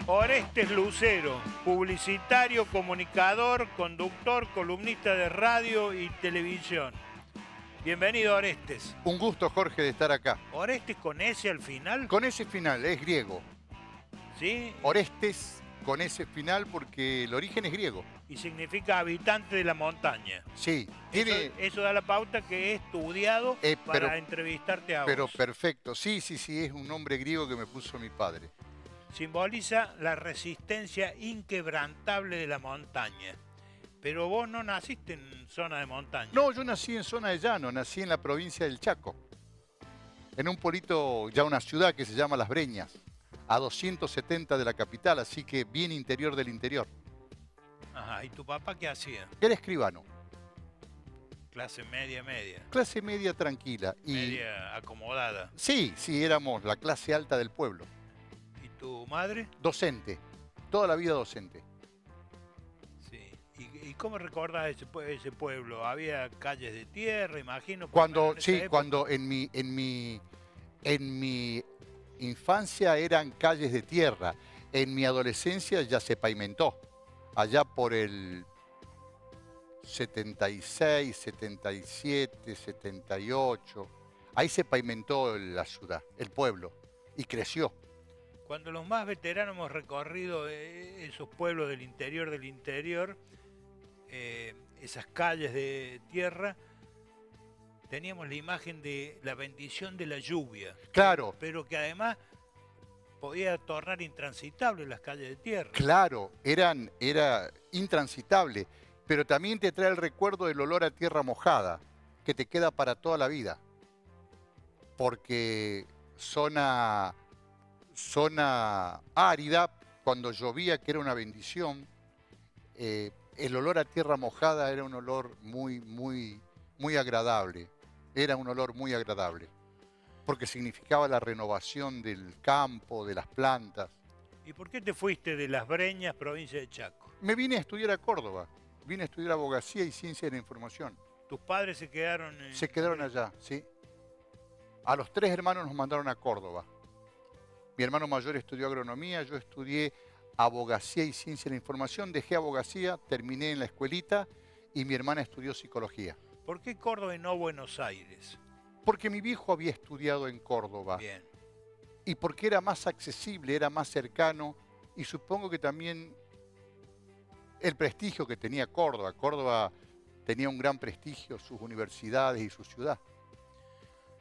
Orestes Lucero, publicitario, comunicador, conductor, columnista de radio y televisión. Bienvenido, Orestes. Un gusto, Jorge, de estar acá. ¿Orestes con S al final? Con ese final, es griego. ¿Sí? Orestes con ese final porque el origen es griego. Y significa habitante de la montaña. Sí. Tiene... Eso da la pauta que he estudiado para entrevistarte a vos. Pero perfecto. Sí, es un nombre griego que me puso mi padre. Simboliza la resistencia inquebrantable de la montaña. Pero vos no naciste en zona de montaña. No, yo nací en zona de llano, nací en la provincia del Chaco. En un pueblito, ya una ciudad que se llama Las Breñas, a 270 de la capital, así que bien interior del interior. Ajá, ¿y tu papá qué hacía? Era escribano. Clase media. Clase media tranquila. Media acomodada. Sí, éramos la clase alta del pueblo. ¿Y tu madre? Docente, toda la vida docente. Sí. ¿Y cómo recordás ese pueblo? ¿Había calles de tierra, imagino? Cuando en mi infancia eran calles de tierra. En mi adolescencia ya se pavimentó. Allá por el 76, 77, 78. Ahí se pavimentó la ciudad, el pueblo, y creció. Cuando los más veteranos hemos recorrido esos pueblos del interior, esas calles de tierra, teníamos la imagen de la bendición de la lluvia. Claro. Pero que además podía tornar intransitables las calles de tierra. Claro, era intransitable, pero también te trae el recuerdo del olor a tierra mojada, que te queda para toda la vida. Porque zona árida, cuando llovía, que era una bendición, el olor a tierra mojada era un olor muy agradable. Era un olor muy agradable, porque significaba la renovación del campo, de las plantas. ¿Y por qué te fuiste de Las Breñas, provincia de Chaco? Me vine a estudiar a Córdoba. Vine a estudiar abogacía y ciencia de la información. ¿Tus padres se quedaron Se quedaron allá, sí. A los 3 hermanos nos mandaron a Córdoba. Mi hermano mayor estudió agronomía, yo estudié abogacía y ciencia de la información. Dejé abogacía, terminé en la escuelita y mi hermana estudió psicología. ¿Por qué Córdoba y no Buenos Aires? Porque mi viejo había estudiado en Córdoba. Bien. Y porque era más accesible, era más cercano, y supongo que también el prestigio que tenía Córdoba. Córdoba tenía un gran prestigio, sus universidades y su ciudad.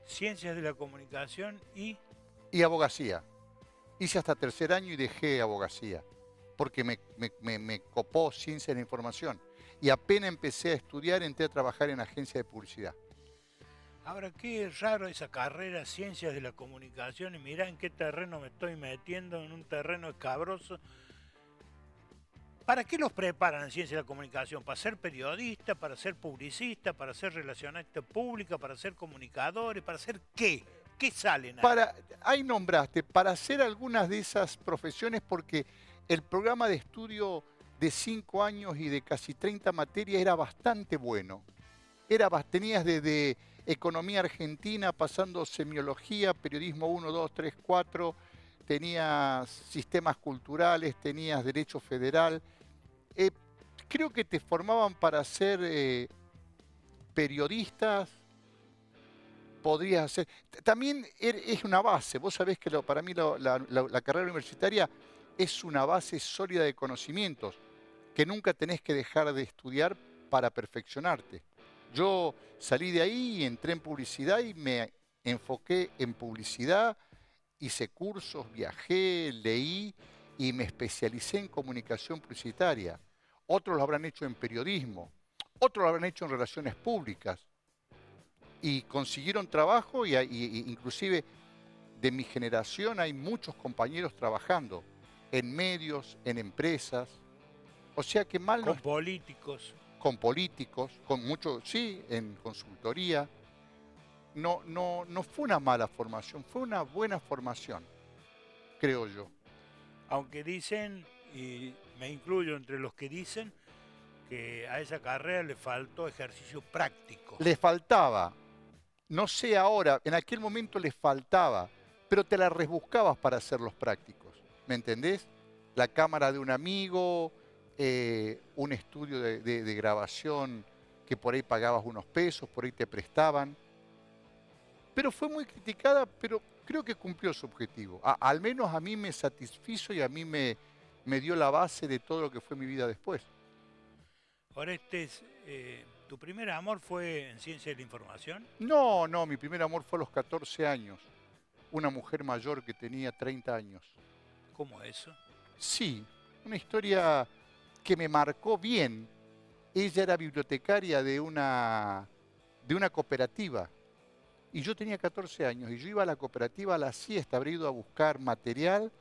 Ciencias de la comunicación y abogacía. Hice hasta tercer año y dejé abogacía, porque me copó ciencia de la información. Y apenas empecé a estudiar, entré a trabajar en agencia de publicidad. Ahora, qué raro esa carrera, Ciencias de la Comunicación, y mirá en qué terreno me estoy metiendo, en un terreno escabroso. ¿Para qué los preparan en Ciencias de la Comunicación? ¿Para ser periodista, para ser publicista, para ser relacionista pública, para ser comunicadores, para ser qué? ¿Qué salen ahí? Ahí nombraste, para hacer algunas de esas profesiones, porque el programa de estudio de 5 años y de casi 30 materias era bastante bueno. Tenías desde economía argentina, pasando semiología, periodismo 1, 2, 3, 4, tenías sistemas culturales, tenías derecho federal. Creo que te formaban para ser periodistas, podrías hacer. También es una base, vos sabés que para mí la carrera universitaria es una base sólida de conocimientos, que nunca tenés que dejar de estudiar para perfeccionarte. Yo salí de ahí y entré en publicidad y me enfoqué en publicidad, hice cursos, viajé, leí y me especialicé en comunicación publicitaria. Otros lo habrán hecho en periodismo, otros lo habrán hecho en relaciones públicas y consiguieron trabajo y inclusive de mi generación hay muchos compañeros trabajando en medios, en empresas. O sea que mal con políticos. Con políticos, con mucho, sí, en consultoría. No fue una mala formación, fue una buena formación, creo yo. Aunque dicen, y me incluyo entre los que dicen, que a esa carrera le faltó ejercicio práctico. Le faltaba, no sé ahora, en aquel momento le faltaba, pero te la rebuscabas para hacer los prácticos, ¿me entendés? la cámara de un amigo, un estudio de grabación que por ahí pagabas unos pesos, por ahí te prestaban. Pero fue muy criticada, pero creo que cumplió su objetivo. Al menos a mí me satisfizo y a mí me dio la base de todo lo que fue mi vida después. Orestes, ¿tu primer amor fue en ciencia de la información? No, no, mi primer amor fue a los 14 años. Una mujer mayor que tenía 30 años. ¿Cómo eso? Sí, una historia que me marcó bien. Ella era bibliotecaria de una cooperativa. Y yo tenía 14 años y yo iba a la cooperativa a la siesta, habría ido a buscar material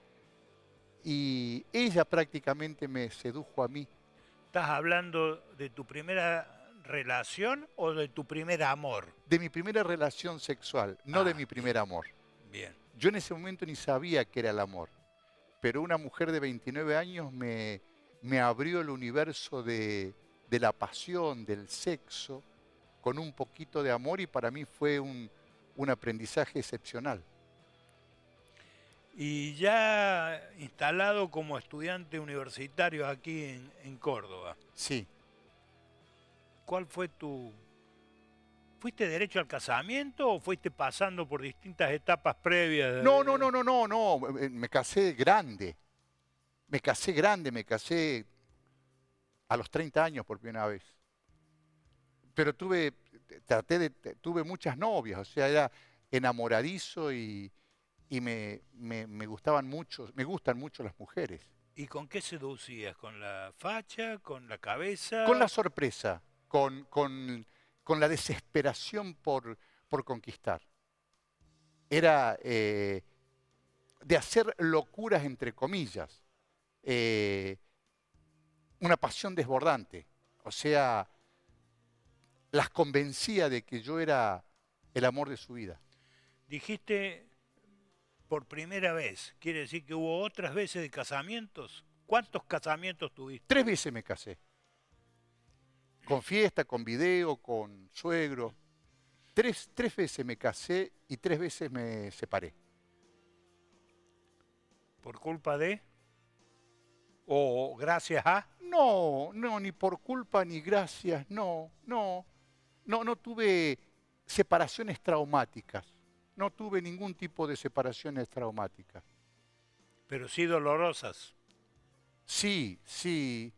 y ella prácticamente me sedujo a mí. ¿Estás hablando de tu primera relación o de tu primer amor? De mi primera relación sexual, no de mi primer Bien, amor. bien. Yo en ese momento ni sabía qué era el amor, pero una mujer de 29 años me abrió el universo de la pasión, del sexo, con un poquito de amor y para mí fue un aprendizaje excepcional. Y ya instalado como estudiante universitario aquí en Córdoba, Sí. ¿cuál fue ¿Fuiste derecho al casamiento o fuiste pasando por distintas etapas previas? No, no, no, no, no, no. Me casé grande. Me casé a los 30 años por primera vez. Pero tuve muchas novias, o sea, era enamoradizo y me gustaban mucho, me gustan mucho las mujeres. ¿Y con qué seducías? ¿Con la facha? ¿Con la Con la cabeza? sorpresa, con la desesperación por conquistar. Era de hacer locuras entre comillas, eh, una pasión desbordante. O sea, las convencía de que yo era el amor de su vida. Dijiste por primera vez. ¿Quiere decir que hubo otras veces de casamientos? ¿Cuántos casamientos tuviste? 3 veces me casé, con fiesta, con video, con suegro. Tres veces me casé y 3 veces me separé. ¿Por culpa de? ¿O gracias a? No, no, ni por culpa ni gracias, no, no. No tuve separaciones traumáticas. No tuve ningún tipo de separaciones traumáticas. Pero sí dolorosas. Sí, sí,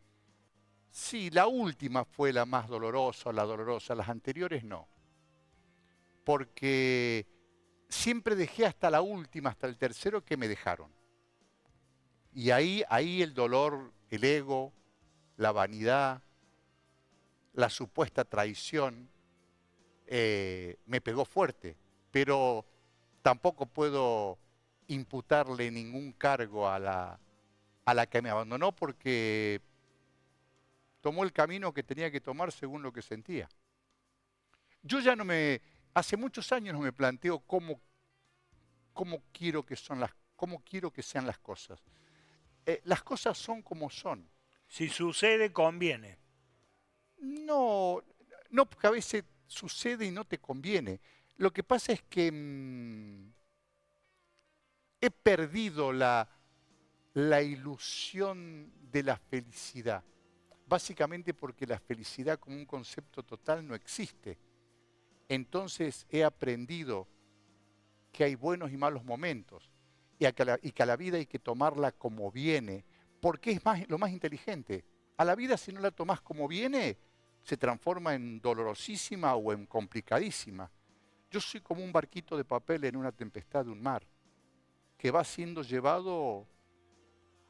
sí, la última fue la más dolorosa, la dolorosa, las anteriores no. Porque siempre dejé hasta la última, hasta el tercero que me dejaron. Y ahí el dolor, el ego, la vanidad, la supuesta traición, me pegó fuerte. Pero tampoco puedo imputarle ningún cargo a la que me abandonó porque tomó el camino que tenía que tomar según lo que sentía. Yo ya hace muchos años no me planteo cómo quiero que sean las cosas. Las cosas son como son. Si sucede, conviene. No, no, porque a veces sucede y no te conviene. Lo que pasa es que he perdido la ilusión de la felicidad. Básicamente porque la felicidad como un concepto total no existe. Entonces he aprendido que hay buenos y malos momentos y que a la vida hay que tomarla como viene, porque es lo más inteligente. A la vida si no la tomás como viene, se transforma en dolorosísima o en complicadísima. Yo soy como un barquito de papel en una tempestad de un mar, que va siendo llevado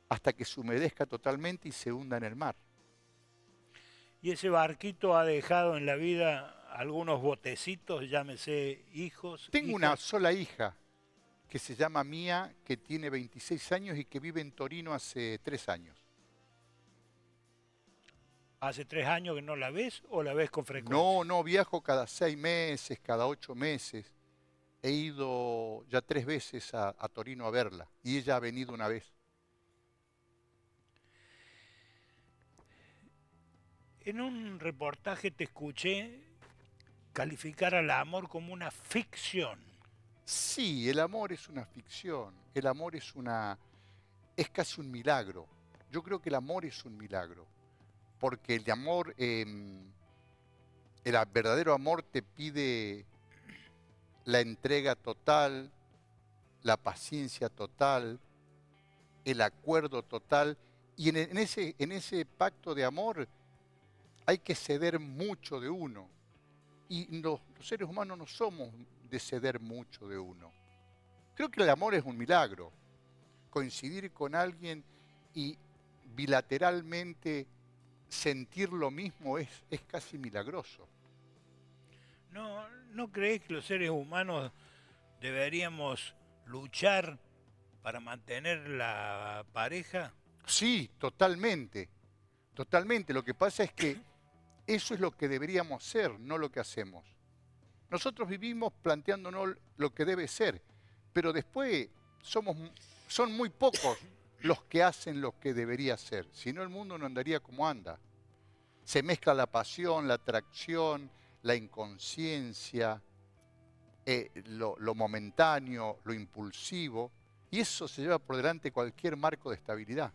hasta que se humedezca totalmente y se hunda en el mar. Y ese barquito ha dejado en la vida algunos botecitos, llámese hijos, Tengo una hijas. sola hija que se llama Mía, que tiene 26 años y que vive en Torino hace 3 años. ¿Hace 3 años que no la ves o la ves con frecuencia? No, no, viajo cada 6 meses, cada 8 meses. He ido ya 3 veces a Torino a verla y ella ha venido una vez. En un reportaje te escuché calificar al amor como una ficción. Sí, el amor es una ficción, el amor es casi un milagro. Yo creo que el amor es un milagro, porque el amor, el verdadero amor te pide la entrega total, la paciencia total, el acuerdo total, y en ese pacto de amor hay que ceder mucho de uno. Y los seres humanos no somos de ceder mucho de uno. Creo que el amor es un milagro. Coincidir con alguien y bilateralmente sentir lo mismo es casi milagroso. ¿No crees que los seres humanos deberíamos luchar para mantener la pareja? Sí, totalmente. Totalmente. Lo que pasa es que eso es lo que deberíamos ser, no lo que hacemos. Nosotros vivimos planteándonos lo que debe ser, pero después son muy pocos los que hacen lo que debería ser. Si no, el mundo no andaría como anda. Se mezcla la pasión, la atracción, la inconsciencia, lo momentáneo, lo impulsivo, y eso se lleva por delante cualquier marco de estabilidad.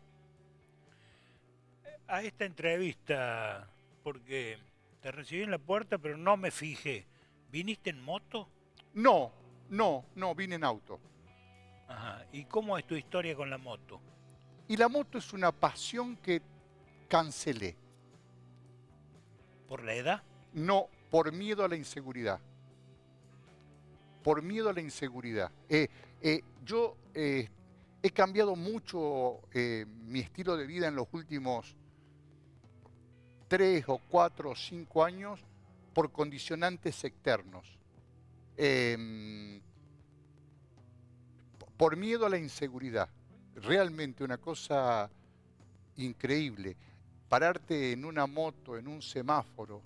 A esta entrevista, porque te recibí en la puerta, pero no me fijé. ¿Viniste en moto? No, vine en auto. Ajá. ¿Y cómo es tu historia con la moto? Y la moto es una pasión que cancelé. ¿Por la edad? No, por miedo a la inseguridad. Por miedo a la inseguridad. Yo he cambiado mucho mi estilo de vida en los últimos 3 o 4 o 5 años por condicionantes externos. Por miedo a la inseguridad. Realmente una cosa increíble. Pararte en una moto, en un semáforo,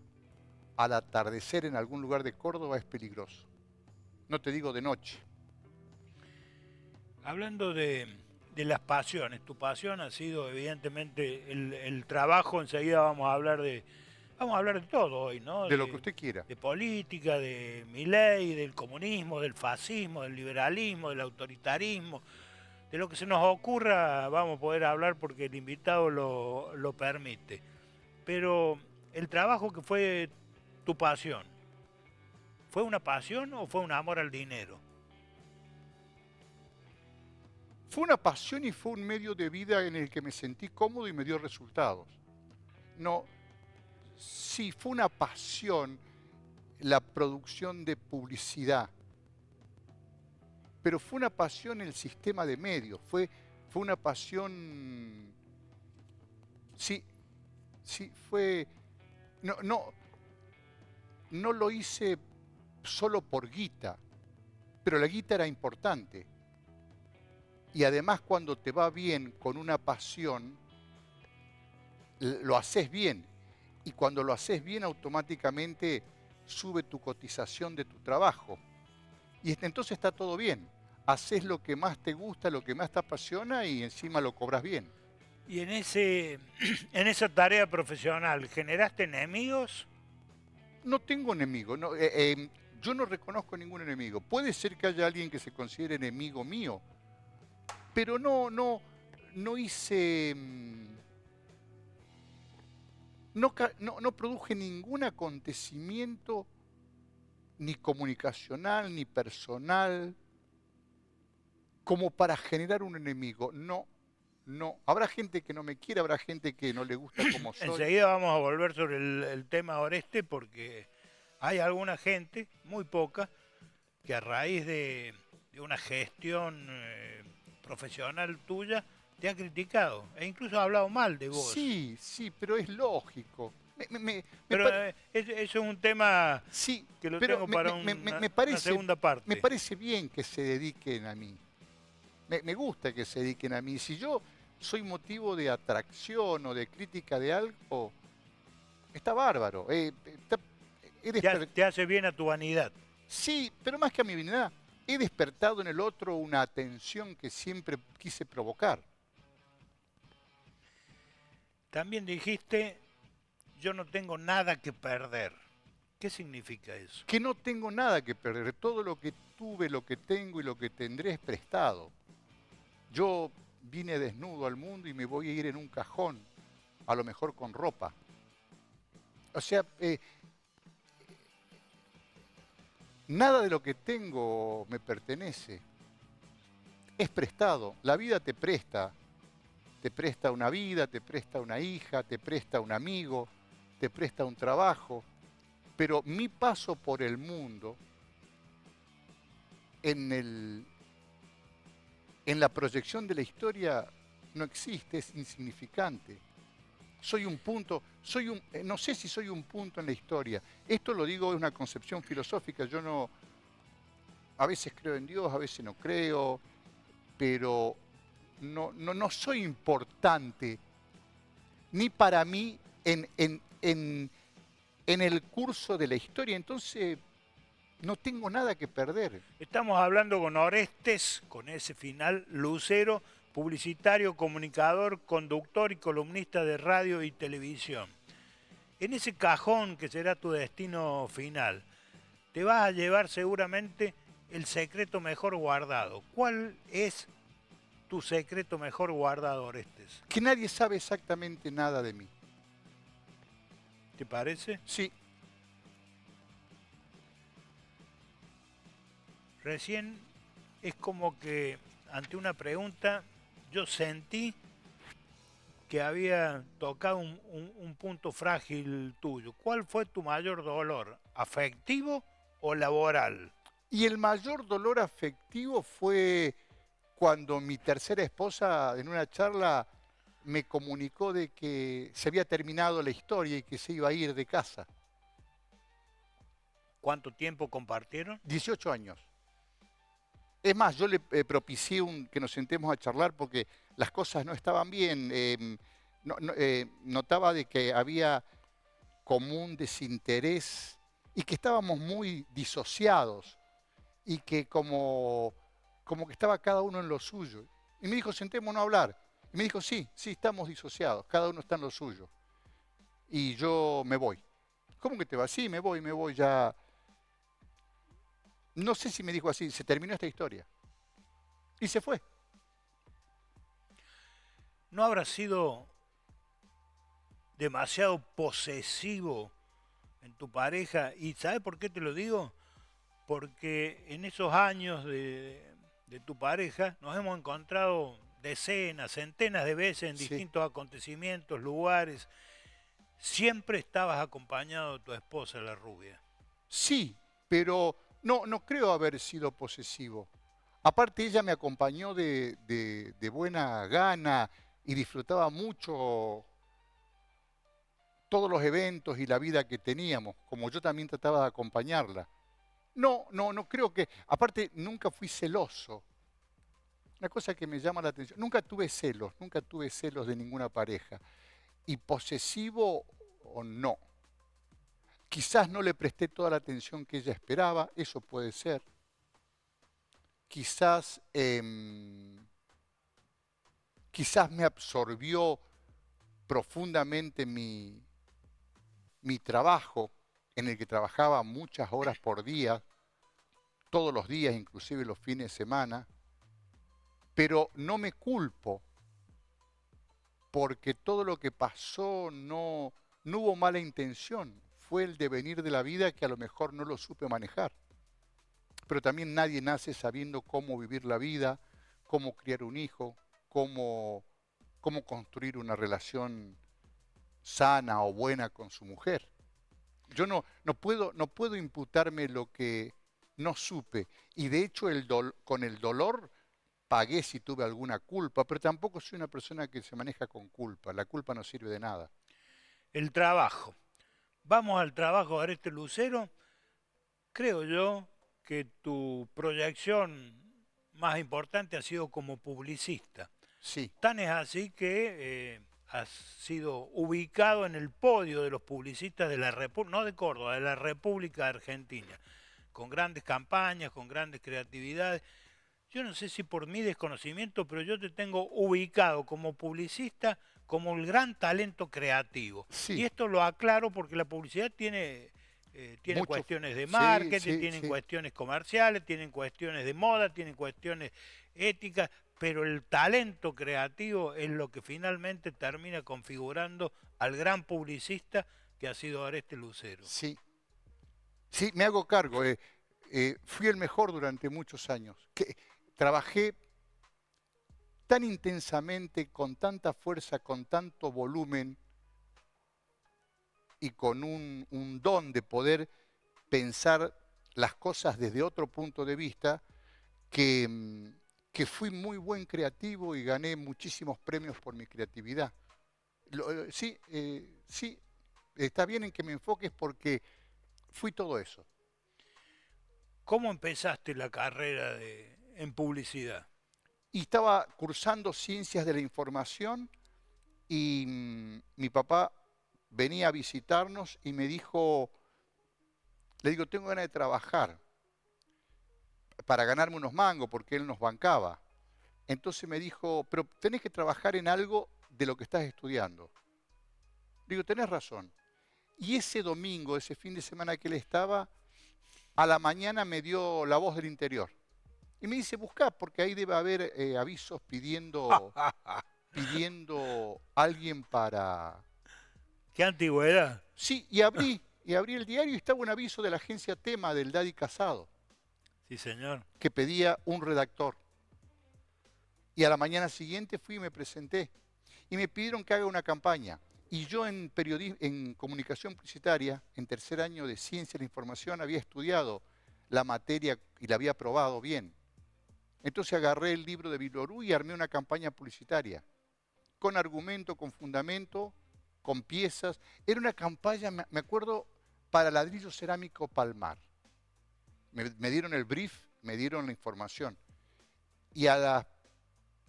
al atardecer en algún lugar de Córdoba es peligroso. No te digo de noche. Hablando de las pasiones, tu pasión ha sido evidentemente el trabajo. Enseguida vamos a hablar de todo hoy, ¿no? De lo que usted quiera. De política, de Milei, del comunismo, del fascismo, del liberalismo, del autoritarismo. De lo que se nos ocurra vamos a poder hablar porque el invitado lo permite. Pero el trabajo que fue tu pasión, ¿fue una pasión o fue un amor al dinero? Fue una pasión y fue un medio de vida en el que me sentí cómodo y me dio resultados. No, sí, fue una pasión la producción de publicidad, pero fue una pasión el sistema de medios, fue una pasión, sí, fue, no lo hice solo por guita, pero la guita era importante. Y además cuando te va bien con una pasión, lo haces bien. Y cuando lo haces bien automáticamente sube tu cotización de tu trabajo. Y entonces está todo bien. Haces lo que más te gusta, lo que más te apasiona y encima lo cobras bien. Y en esa tarea profesional, ¿generaste enemigos? No tengo enemigos. No, yo no reconozco ningún enemigo. Puede ser que haya alguien que se considere enemigo mío, pero no hice, no produje ningún acontecimiento ni comunicacional, ni personal, como para generar un enemigo. No. Habrá gente que no me quiere, habrá gente que no le gusta como soy. Enseguida vamos a volver sobre el tema Oreste, porque hay alguna gente, muy poca, que a raíz de una gestión profesional tuya te ha criticado e incluso ha hablado mal de vos. Sí, pero es lógico. Pero eso es un tema sí, que lo pero tengo para una segunda parte. Me parece bien que se dediquen a mí. Me gusta que se dediquen a mí. Si yo soy motivo de atracción o de crítica de algo, está bárbaro. Te hace bien a tu vanidad. Sí, pero más que a mi vanidad, he despertado en el otro una atención que siempre quise provocar. También dijiste, yo no tengo nada que perder. ¿Qué significa eso? Que no tengo nada que perder. Todo lo que tuve, lo que tengo y lo que tendré es prestado. Yo vine desnudo al mundo y me voy a ir en un cajón, a lo mejor con ropa. O sea, nada de lo que tengo me pertenece. Es prestado. La vida te presta. Te presta una vida, te presta una hija, te presta un amigo, te presta un trabajo. Pero mi paso por el mundo, en la proyección de la historia, no existe, es insignificante. Soy un punto, no sé si soy un punto en la historia. Esto lo digo, es una concepción filosófica. Yo no, a veces creo en Dios, a veces no creo, pero no soy importante ni para mí en el curso de la historia. Entonces, no tengo nada que perder. Estamos hablando con Orestes, con ese final, Lucero, publicitario, comunicador, conductor y columnista de radio y televisión. En ese cajón que será tu destino final, te vas a llevar seguramente el secreto mejor guardado. ¿Cuál es tu secreto mejor guardado, Orestes? Que nadie sabe exactamente nada de mí. ¿Te parece? Sí. Recién es como que ante una pregunta yo sentí que había tocado un punto frágil tuyo. ¿Cuál fue tu mayor dolor? ¿Afectivo o laboral? Y el mayor dolor afectivo fue cuando mi tercera esposa en una charla me comunicó de que se había terminado la historia y que se iba a ir de casa. ¿Cuánto tiempo compartieron? 18 años. Es más, yo le propicié que nos sentemos a charlar porque las cosas no estaban bien. Notaba de que había como un desinterés y que estábamos muy disociados y que como que estaba cada uno en lo suyo. Y me dijo, sentémonos a hablar. Y me dijo, sí, estamos disociados, cada uno está en lo suyo. Y yo me voy. ¿Cómo que te vas? Sí, me voy ya. No sé si me dijo así, se terminó esta historia. Y se fue. ¿No habrá sido demasiado posesivo en tu pareja? ¿Y sabes por qué te lo digo? Porque en esos años de tu pareja nos hemos encontrado decenas, centenas de veces en distintos acontecimientos, lugares. Siempre estabas acompañado de tu esposa, la rubia. Sí, pero no creo haber sido posesivo. Aparte, ella me acompañó de buena gana y disfrutaba mucho todos los eventos y la vida que teníamos, como yo también trataba de acompañarla. No creo que... Aparte, nunca fui celoso. Una cosa que me llama la atención, nunca tuve celos de ninguna pareja. Y posesivo o no. Quizás no le presté toda la atención que ella esperaba, eso puede ser. Quizás me absorbió profundamente mi trabajo, en el que trabajaba muchas horas por día, todos los días, inclusive los fines de semana, pero no me culpo, porque todo lo que pasó no hubo mala intención, fue el devenir de la vida que a lo mejor no lo supe manejar. Pero también nadie nace sabiendo cómo vivir la vida, cómo criar un hijo, cómo construir una relación sana o buena con su mujer. Yo no puedo imputarme lo que no supe. Y de hecho con el dolor pagué si tuve alguna culpa, pero tampoco soy una persona que se maneja con culpa. La culpa no sirve de nada. El trabajo. Vamos al trabajo, Orestes Lucero. Creo yo que tu proyección más importante ha sido como publicista. Sí. Tan es así que has sido ubicado en el podio de los publicistas de la República, no de Córdoba, de la República Argentina, con grandes campañas, con grandes creatividades. Yo no sé si por mi desconocimiento, pero yo te tengo ubicado como publicista, como el gran talento creativo. Sí. Y esto lo aclaro porque la publicidad tiene cuestiones de marketing, tienen cuestiones comerciales, tienen cuestiones de moda, tienen cuestiones éticas, pero el talento creativo es lo que finalmente termina configurando al gran publicista que ha sido Oreste Lucero. Sí, sí, me hago cargo. Fui el mejor durante muchos años. Trabajé tan intensamente, con tanta fuerza, con tanto volumen y con un don de poder pensar las cosas desde otro punto de vista, que fui muy buen creativo y gané muchísimos premios por mi creatividad. Sí, sí, está bien en que me enfoques porque fui todo eso. ¿Cómo empezaste la carrera en publicidad? Y estaba cursando ciencias de la información y mi papá venía a visitarnos y me dijo, le digo, tengo ganas de trabajar para ganarme unos mangos porque él nos bancaba. Entonces me dijo, pero tenés que trabajar en algo de lo que estás estudiando. Digo, tenés razón. Y ese domingo, ese fin de semana que él estaba, a la mañana me dio La Voz del Interior. Y me dice, buscá, porque ahí debe haber avisos pidiendo alguien para... ¿Qué antigüedad? Sí, y abrí el diario y estaba un aviso de la agencia Tema del Daddy Casado. Sí, señor. Que pedía un redactor. Y a la mañana siguiente fui y me presenté. Y me pidieron que haga una campaña. Y yo en comunicación publicitaria, en tercer año de Ciencia de la Información, había estudiado la materia y la había aprobado bien. Entonces agarré el libro de Vilorú y armé una campaña publicitaria. Con argumento, con fundamento, con piezas. Era una campaña, me acuerdo, para ladrillo cerámico Palmar. Me dieron el brief, me dieron la información. Y a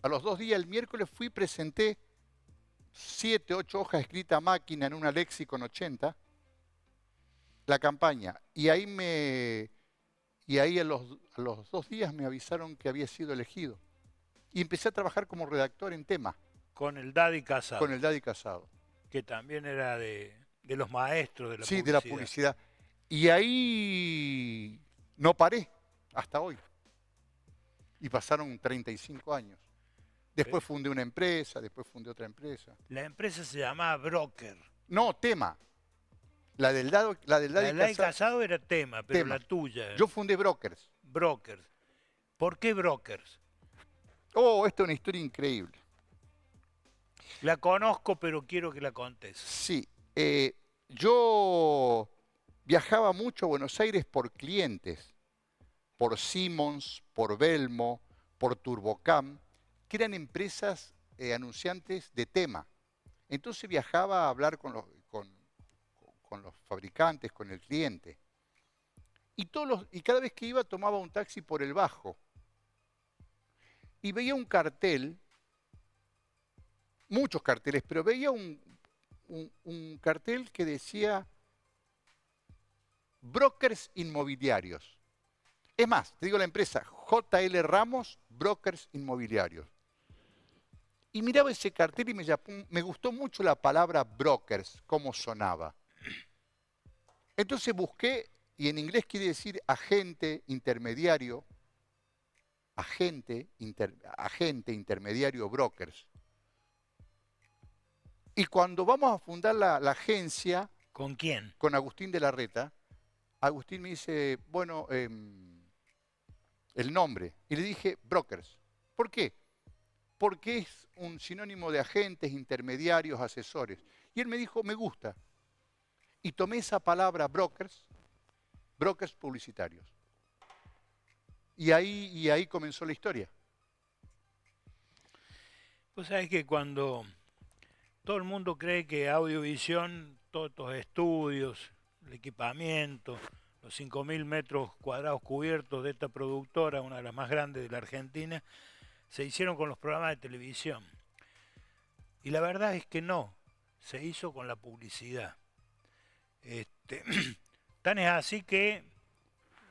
los 2 días, el miércoles, fui y presenté 7, 8 hojas escritas a máquina en una Lexicon 80, la campaña. Y ahí a los 2 días me avisaron que había sido elegido. Y empecé a trabajar como redactor en Tema. Con el Daddy Casado. Con el Daddy Casado. Que también era de los maestros de la publicidad. Sí, de la publicidad. Y ahí no paré hasta hoy. Y pasaron 35 años. Después fundé una empresa, después fundé otra empresa. La empresa se llamaba Broker. No, Tema. La del Daddy Casado era Tema, pero Tema. La tuya. Yo fundé Brokers. Brokers. ¿Por qué Brokers? Oh, esta es una historia increíble. La conozco, pero quiero que la contes. Sí. Yo viajaba mucho a Buenos Aires por clientes. Por Siemens, por Velmo, por Turbocam, que eran empresas anunciantes de Tema. Entonces viajaba a hablar con los fabricantes, con el cliente. Y cada vez que iba tomaba un taxi por el Bajo. Y veía un cartel, muchos carteles, pero veía un cartel que decía Brokers Inmobiliarios. Es más, te digo la empresa, JL Ramos, Brokers Inmobiliarios. Y miraba ese cartel y me gustó mucho la palabra brokers, cómo sonaba. Entonces busqué, y en inglés quiere decir agente, intermediario, agente, intermediario, brokers. Y cuando vamos a fundar la agencia... ¿Con quién? Con Agustín de la Reta. Agustín me dice, bueno, el nombre. Y le dije, brokers. ¿Por qué? Porque es un sinónimo de agentes, intermediarios, asesores. Y él me dijo, me gusta. Y tomé esa palabra brokers publicitarios. Y ahí comenzó la historia. Pues sabes que cuando todo el mundo cree que audiovisión, todos estos estudios, el equipamiento, los 5.000 metros cuadrados cubiertos de esta productora, una de las más grandes de la Argentina, se hicieron con los programas de televisión. Y la verdad es que no, se hizo con la publicidad. Tan es así que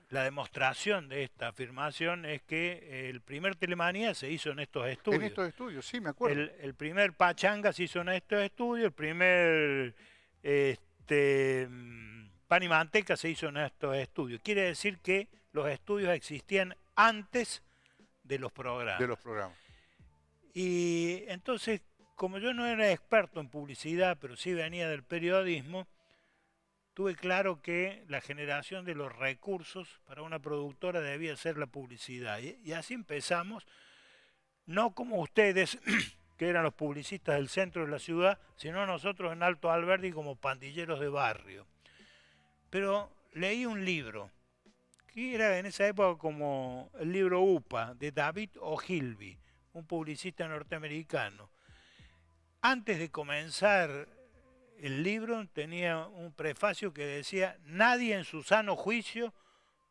la demostración de esta afirmación es que el primer Telemanía se hizo en estos estudios. En estos estudios, sí, me acuerdo. El primer Pachanga se hizo en estos estudios, el primer Pan y Manteca se hizo en estos estudios. Quiere decir que los estudios existían antes de los programas. De los programas. Y entonces, como yo no era experto en publicidad, pero sí venía del periodismo, tuve claro que la generación de los recursos para una productora debía ser la publicidad. Y así empezamos, no como ustedes, que eran los publicistas del centro de la ciudad, sino nosotros en Alto Alberdi como pandilleros de barrio. Pero leí un libro, que era en esa época como el libro UPA, de David Ogilvy, un publicista norteamericano. Antes de comenzar el libro tenía un prefacio que decía: nadie en su sano juicio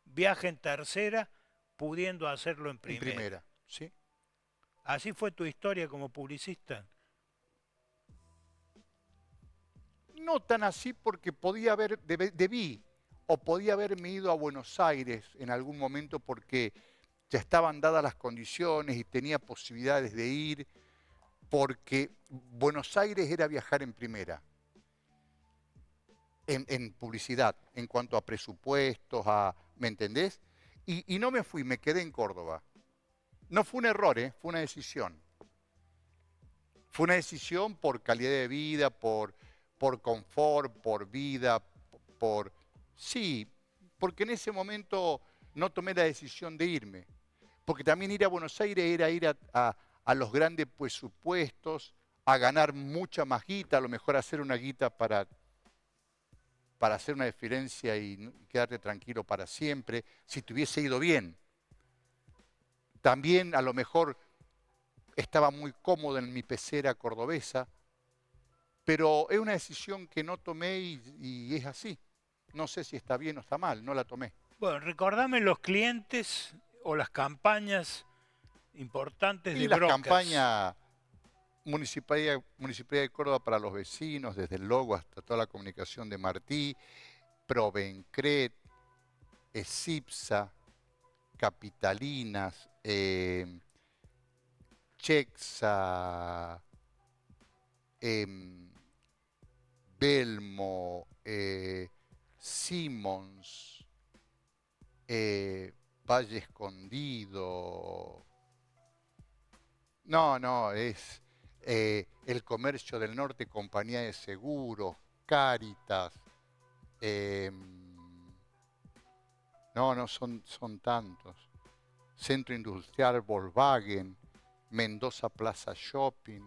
viaja en tercera pudiendo hacerlo en En primera. primera, ¿sí? ¿Así fue tu historia como publicista? No tan así porque podía haber, debí, o podía haberme ido a Buenos Aires en algún momento porque ya estaban dadas las condiciones y tenía posibilidades de ir, porque Buenos Aires era viajar en primera, en publicidad, en cuanto a presupuestos, ¿me entendés? Y no me fui, me quedé en Córdoba. No fue un error, fue una decisión. Fue una decisión por calidad de vida, por confort, por vida, por... Sí, porque en ese momento no tomé la decisión de irme. Porque también ir a Buenos Aires era ir a los grandes presupuestos, a ganar mucha más guita, a lo mejor hacer una guita para hacer una diferencia y quedarte tranquilo para siempre, si te hubiese ido bien. También a lo mejor estaba muy cómodo en mi pecera cordobesa, pero es una decisión que no tomé y es así. No sé si está bien o está mal, no la tomé. Bueno, recordame los clientes o las campañas importantes Y de las brokers. campañas Municipalidad de Córdoba para los vecinos, desde el logo hasta toda la comunicación de Martí, Provencred, Esipsa, Capitalinas, Chexa, Belmo, Simmons, Valle Escondido. No, no, es el Comercio del Norte, Compañía de Seguros, Cáritas. No, no, son tantos. Centro Industrial Volkswagen, Mendoza Plaza Shopping.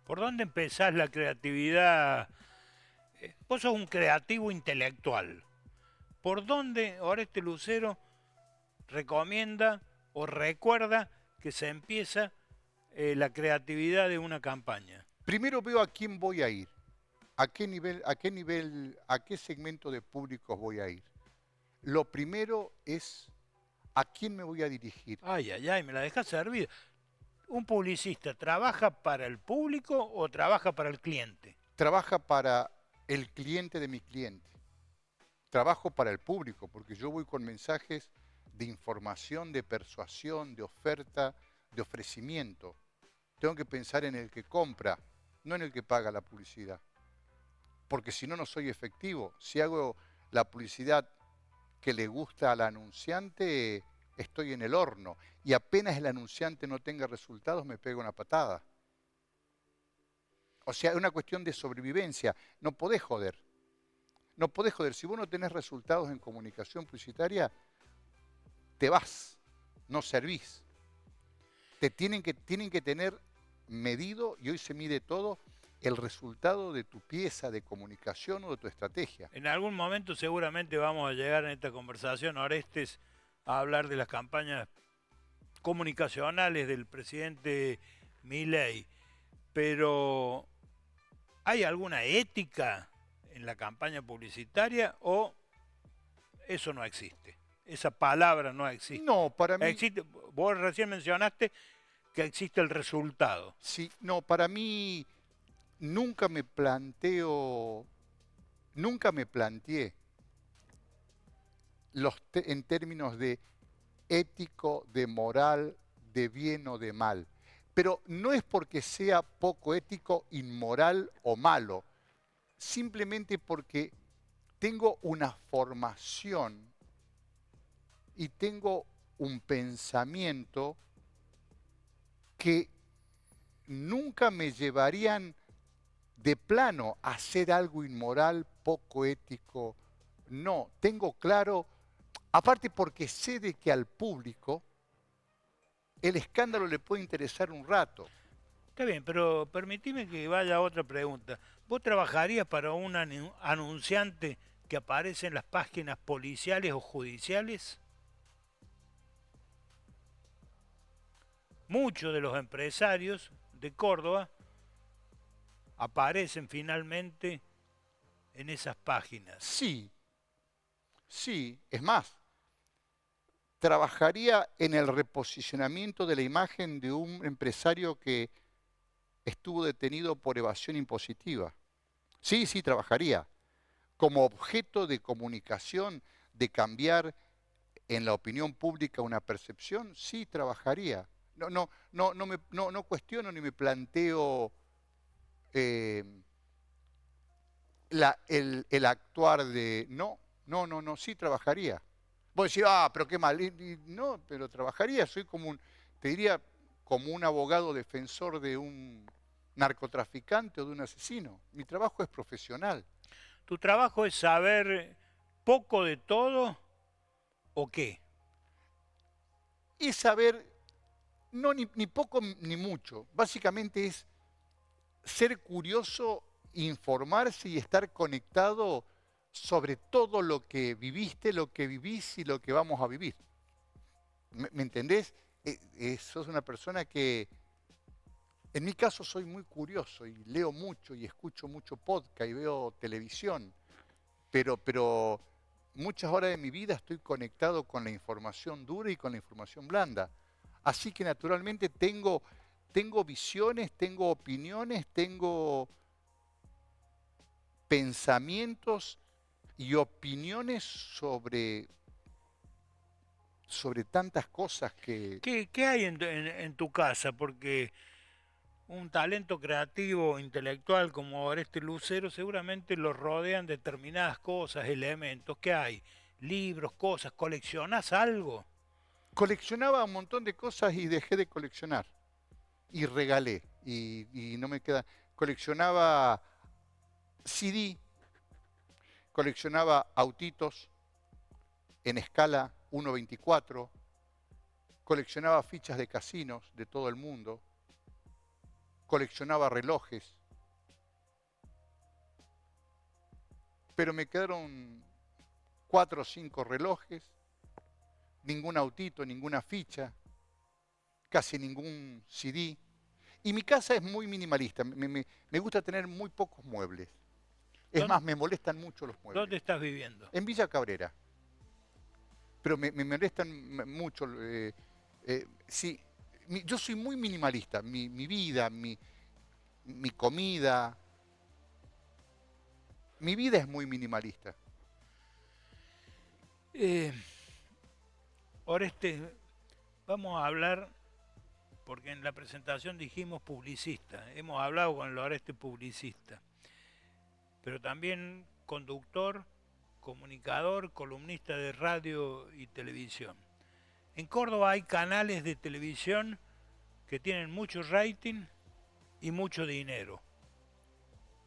¿Por dónde empezás la creatividad? Vos sos un creativo intelectual. ¿Por dónde Oreste Lucero recomienda o recuerda que se empieza la creatividad de una campaña? Primero veo a quién voy a ir, a qué segmento de públicos voy a ir. Lo primero es a quién me voy a dirigir. Ay, ay, ay, me la dejas servir. ¿Un publicista trabaja para el público o trabaja para el cliente? Trabaja para el cliente de mi cliente. Trabajo para el público, porque yo voy con mensajes de información, de persuasión, de oferta, de ofrecimiento. Tengo que pensar en el que compra, no en el que paga la publicidad. Porque si no, no soy efectivo. Si hago la publicidad que le gusta al anunciante, estoy en el horno. Y apenas el anunciante no tenga resultados, me pega una patada. O sea, es una cuestión de sobrevivencia. No podés joder. No podés joder. Si vos no tenés resultados en comunicación publicitaria, te vas. No servís. Tienen que tener medido, y hoy se mide todo, el resultado de tu pieza de comunicación o de tu estrategia. En algún momento seguramente vamos a llegar en esta conversación, Orestes, a hablar de las campañas comunicacionales del presidente Milei. Pero, ¿hay alguna ética en la campaña publicitaria o eso no existe? Esa palabra no existe. No, para mí, Existe, vos recién mencionaste que existe el resultado. sí, no, para mí nunca me planteé en términos de ético, de moral, de bien o de mal. Pero no es porque sea poco ético, inmoral o malo, simplemente porque tengo una formación y tengo un pensamiento que nunca me llevarían de plano a hacer algo inmoral, poco ético. No, tengo claro, aparte porque sé de que al público el escándalo le puede interesar un rato. Está bien, pero permitime que vaya a otra pregunta. ¿Vos trabajarías para un anunciante que aparece en las páginas policiales o judiciales? Muchos de los empresarios de Córdoba aparecen finalmente en esas páginas. Sí, sí, es más, trabajaría en el reposicionamiento de la imagen de un empresario que estuvo detenido por evasión impositiva. Sí, sí, trabajaría. Como objeto de comunicación, de cambiar en la opinión pública una percepción, sí, trabajaría. No cuestiono ni me planteo eh, el actuar de... No, sí trabajaría. Vos decís, pero qué mal. No, pero trabajaría, soy como un, te diría, como un abogado defensor de un narcotraficante o de un asesino. Mi trabajo es profesional. ¿Tu trabajo es saber poco de todo o qué? Es saber, no ni poco ni mucho, básicamente es ser curioso, informarse y estar conectado sobre todo lo que viviste, lo que vivís y lo que vamos a vivir. ¿Me entendés? Sos una persona que, en mi caso, soy muy curioso y leo mucho y escucho mucho podcast y veo televisión, pero muchas horas de mi vida estoy conectado con la información dura y con la información blanda. Así que naturalmente tengo visiones, tengo opiniones, tengo pensamientos y opiniones sobre tantas cosas que... ¿Qué hay en tu casa? Porque un talento creativo, intelectual como Oreste Lucero seguramente lo rodean determinadas cosas, elementos. ¿Qué hay? Libros, cosas. ¿Coleccionás algo? Coleccionaba un montón de cosas y dejé de coleccionar. Y regalé. Y no me queda... Coleccionaba CD, coleccionaba autitos en escala 1:24, coleccionaba fichas de casinos de todo el mundo, coleccionaba relojes, pero me quedaron 4 o 5 relojes, ningún autito, ninguna ficha, casi ningún CD. Y mi casa es muy minimalista, me gusta tener muy pocos muebles. Es ¿Dónde, más, me molestan mucho los muebles. dónde estás viviendo? En Villa Cabrera. Pero me molestan mucho. Sí, yo soy muy minimalista. Mi vida, mi comida, mi vida es muy minimalista. Eh, Oreste, vamos a hablar, porque en la presentación dijimos publicista. Hemos hablado con el Oreste publicista, pero también conductor, comunicador, columnista de radio y televisión. En Córdoba hay canales de televisión que tienen mucho rating y mucho dinero,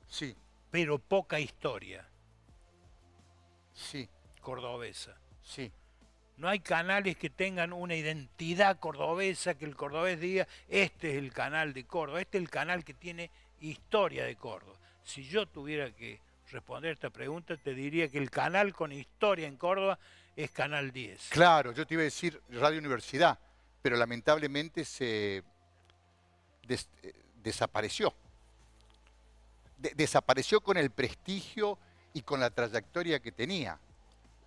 Sí, pero poca historia sí, cordobesa. sí. No hay canales que tengan una identidad cordobesa, que el cordobés diga, este es el canal de Córdoba, este es el canal que tiene historia de Córdoba. Si yo tuviera que responder esta pregunta, te diría que el canal con historia en Córdoba es Canal 10. Claro, yo te iba a decir Radio Universidad, pero lamentablemente desapareció. Desapareció con el prestigio y con la trayectoria que tenía.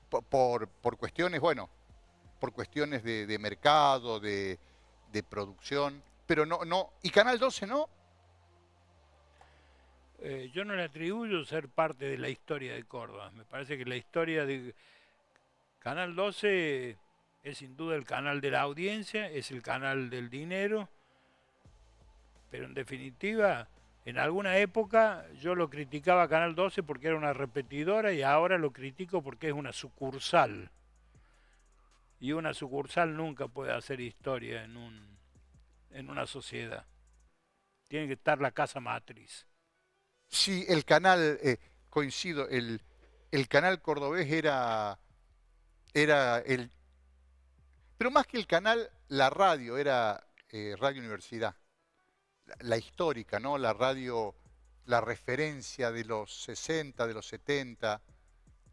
Por cuestiones, bueno, por cuestiones de mercado, de producción, pero no, y Canal 12 no. Yo no le atribuyo ser parte de la historia de Córdoba. Me parece que la historia de Canal 12 es sin duda el canal de la audiencia, es el canal del dinero, pero en definitiva, en alguna época yo lo criticaba a Canal 12 porque era una repetidora y ahora lo critico porque es una sucursal. Y una sucursal nunca puede hacer historia en una sociedad. Tiene que estar la casa matriz. Sí, el canal, coincido, el canal cordobés era el... Pero más que el canal, la radio era Radio Universidad, la histórica, ¿no? La radio, la referencia de los 60, de los 70,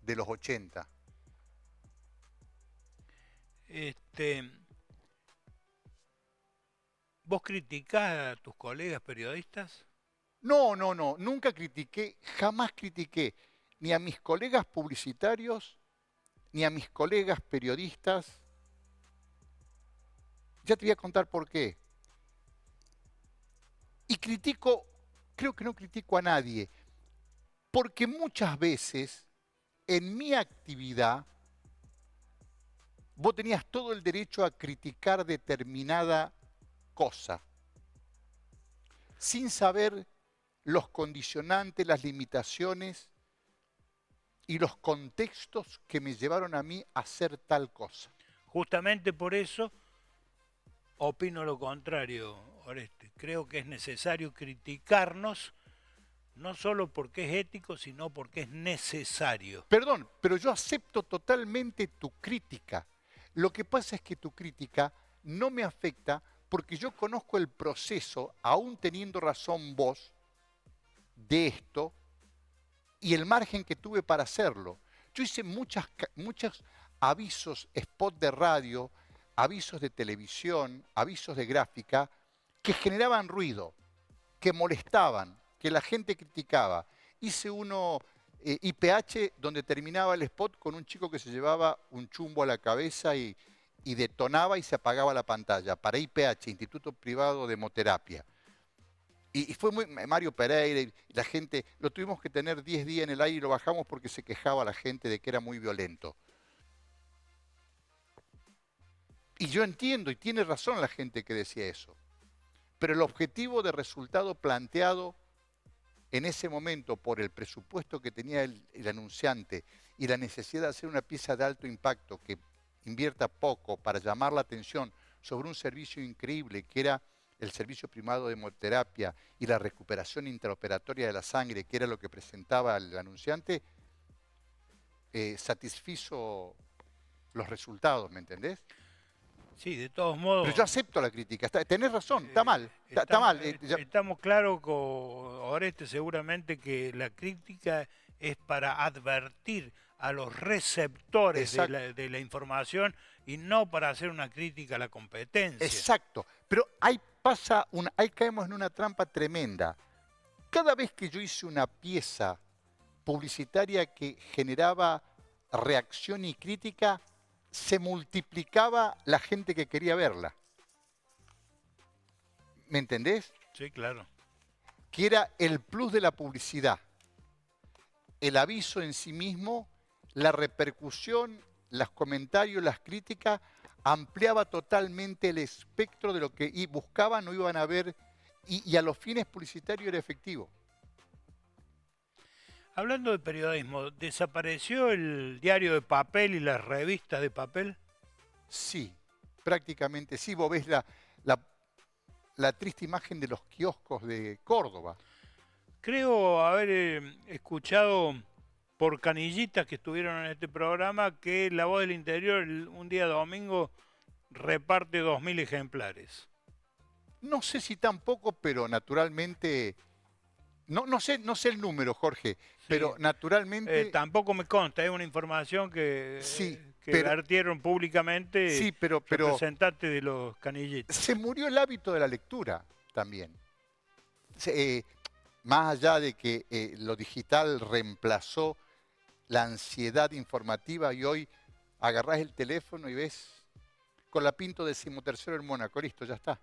de los 80. Este, ¿Vos criticás a tus colegas periodistas? No, no, no, nunca critiqué, jamás critiqué ni a mis colegas publicitarios, ni a mis colegas periodistas. Ya te voy a contar por qué. Y critico, creo que no critico a nadie, porque muchas veces en mi actividad vos tenías todo el derecho a criticar determinada cosa, sin saber los condicionantes, las limitaciones y los contextos que me llevaron a mí a hacer tal cosa. Justamente por eso opino lo contrario, Oreste. Creo que es necesario criticarnos, no solo porque es ético, sino porque es necesario. Perdón, pero yo acepto totalmente tu crítica. Lo que pasa es que tu crítica no me afecta porque yo conozco el proceso, aún teniendo razón vos, de esto y el margen que tuve para hacerlo. Yo hice muchos avisos, spot de radio, avisos de televisión, avisos de gráfica, que generaban ruido, que molestaban, que la gente criticaba. Hice uno IPH donde terminaba el spot con un chico que se llevaba un chumbo a la cabeza y detonaba y se apagaba la pantalla, para IPH, Instituto Privado de Hemoterapia. Y fue muy Mario Pereira y la gente, lo tuvimos que tener 10 días en el aire y lo bajamos porque se quejaba la gente de que era muy violento. Y yo entiendo, y tiene razón la gente que decía eso. Pero el objetivo de resultado planteado en ese momento por el presupuesto que tenía el anunciante y la necesidad de hacer una pieza de alto impacto que invierta poco para llamar la atención sobre un servicio increíble que era el servicio primado de hemoterapia y la recuperación intraoperatoria de la sangre, que era lo que presentaba el anunciante, satisfizo los resultados, ¿me entendés? Sí, de todos modos. Pero yo acepto la crítica, tenés razón, está mal, está mal. Estamos claros, Oreste, seguramente que la crítica es para advertir a los receptores de la información y no para hacer una crítica a la competencia. Exacto, pero ahí caemos en una trampa tremenda. Cada vez que yo hice una pieza publicitaria que generaba reacción y crítica, se multiplicaba la gente que quería verla. ¿Me entendés? Sí, claro. Que era el plus de la publicidad. El aviso en sí mismo, la repercusión, los comentarios, las críticas, ampliaba totalmente el espectro de lo que buscaban o iban a ver y a los fines publicitarios era efectivo. Hablando de periodismo, ¿desapareció el diario de papel y las revistas de papel? Sí, prácticamente sí. Vos ves la triste imagen de los kioscos de Córdoba. Creo haber escuchado por canillitas que estuvieron en este programa que La Voz del Interior un día domingo reparte 2000 ejemplares. No sé si tampoco, pero naturalmente... No sé el número, Jorge, sí, pero naturalmente... tampoco me consta, es una información que, sí, vertieron públicamente sí, pero representantes de los canillitas. Se murió el hábito de la lectura también. Más allá de que lo digital reemplazó la ansiedad informativa y hoy agarrás el teléfono y ves Colapinto 13º en Mónaco, listo, ya está.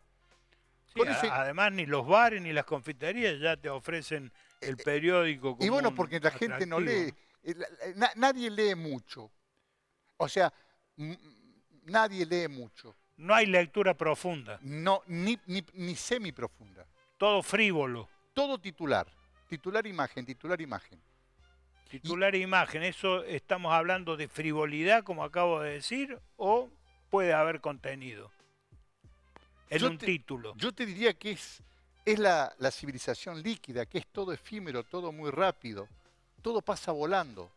Sí, además ni los bares ni las confiterías ya te ofrecen el periódico como y bueno, porque la gente no lee, nadie lee mucho. O sea, nadie lee mucho. No hay lectura profunda. No, ni semi profunda. Todo frívolo. Todo titular. Titular imagen, titular imagen. Titular imagen, ¿eso estamos hablando de frivolidad, como acabo de decir, o puede haber contenido? En un título. Yo te diría que es es la civilización líquida, que es todo efímero, todo muy rápido, todo pasa volando.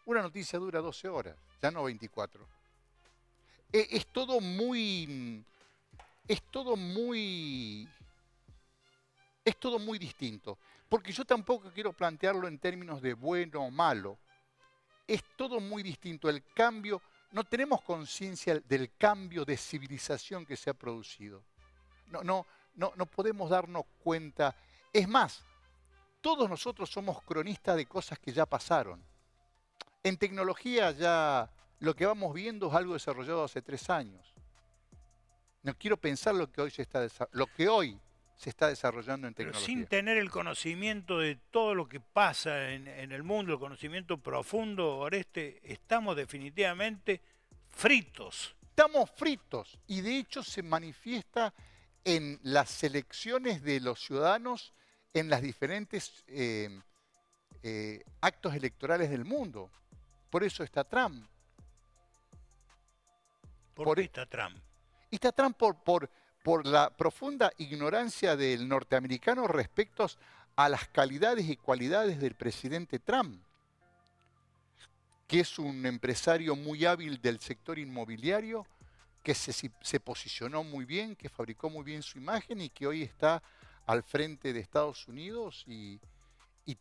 Una noticia dura 12 horas, ya no 24. Es todo muy, es todo muy, es todo muy distinto. Porque yo tampoco quiero plantearlo en términos de bueno o malo. Es todo muy distinto. El cambio, no tenemos conciencia del cambio de civilización que se ha producido. No podemos darnos cuenta. Es más, todos nosotros somos cronistas de cosas que ya pasaron. En tecnología ya lo que vamos viendo es algo desarrollado hace 3 años. No quiero pensar lo que hoy se está desarrollando en Pero tecnología. sin tener el conocimiento de todo lo que pasa en el mundo, el conocimiento profundo, Oreste, estamos definitivamente fritos. Estamos fritos y de hecho se manifiesta en las elecciones de los ciudadanos en las diferentes actos electorales del mundo. Por eso está Trump. ¿Por qué está Trump? Y está Trump por la profunda ignorancia del norteamericano respecto a las calidades y cualidades del presidente Trump, que es un empresario muy hábil del sector inmobiliario, que se posicionó muy bien, que fabricó muy bien su imagen y que hoy está al frente de Estados Unidos y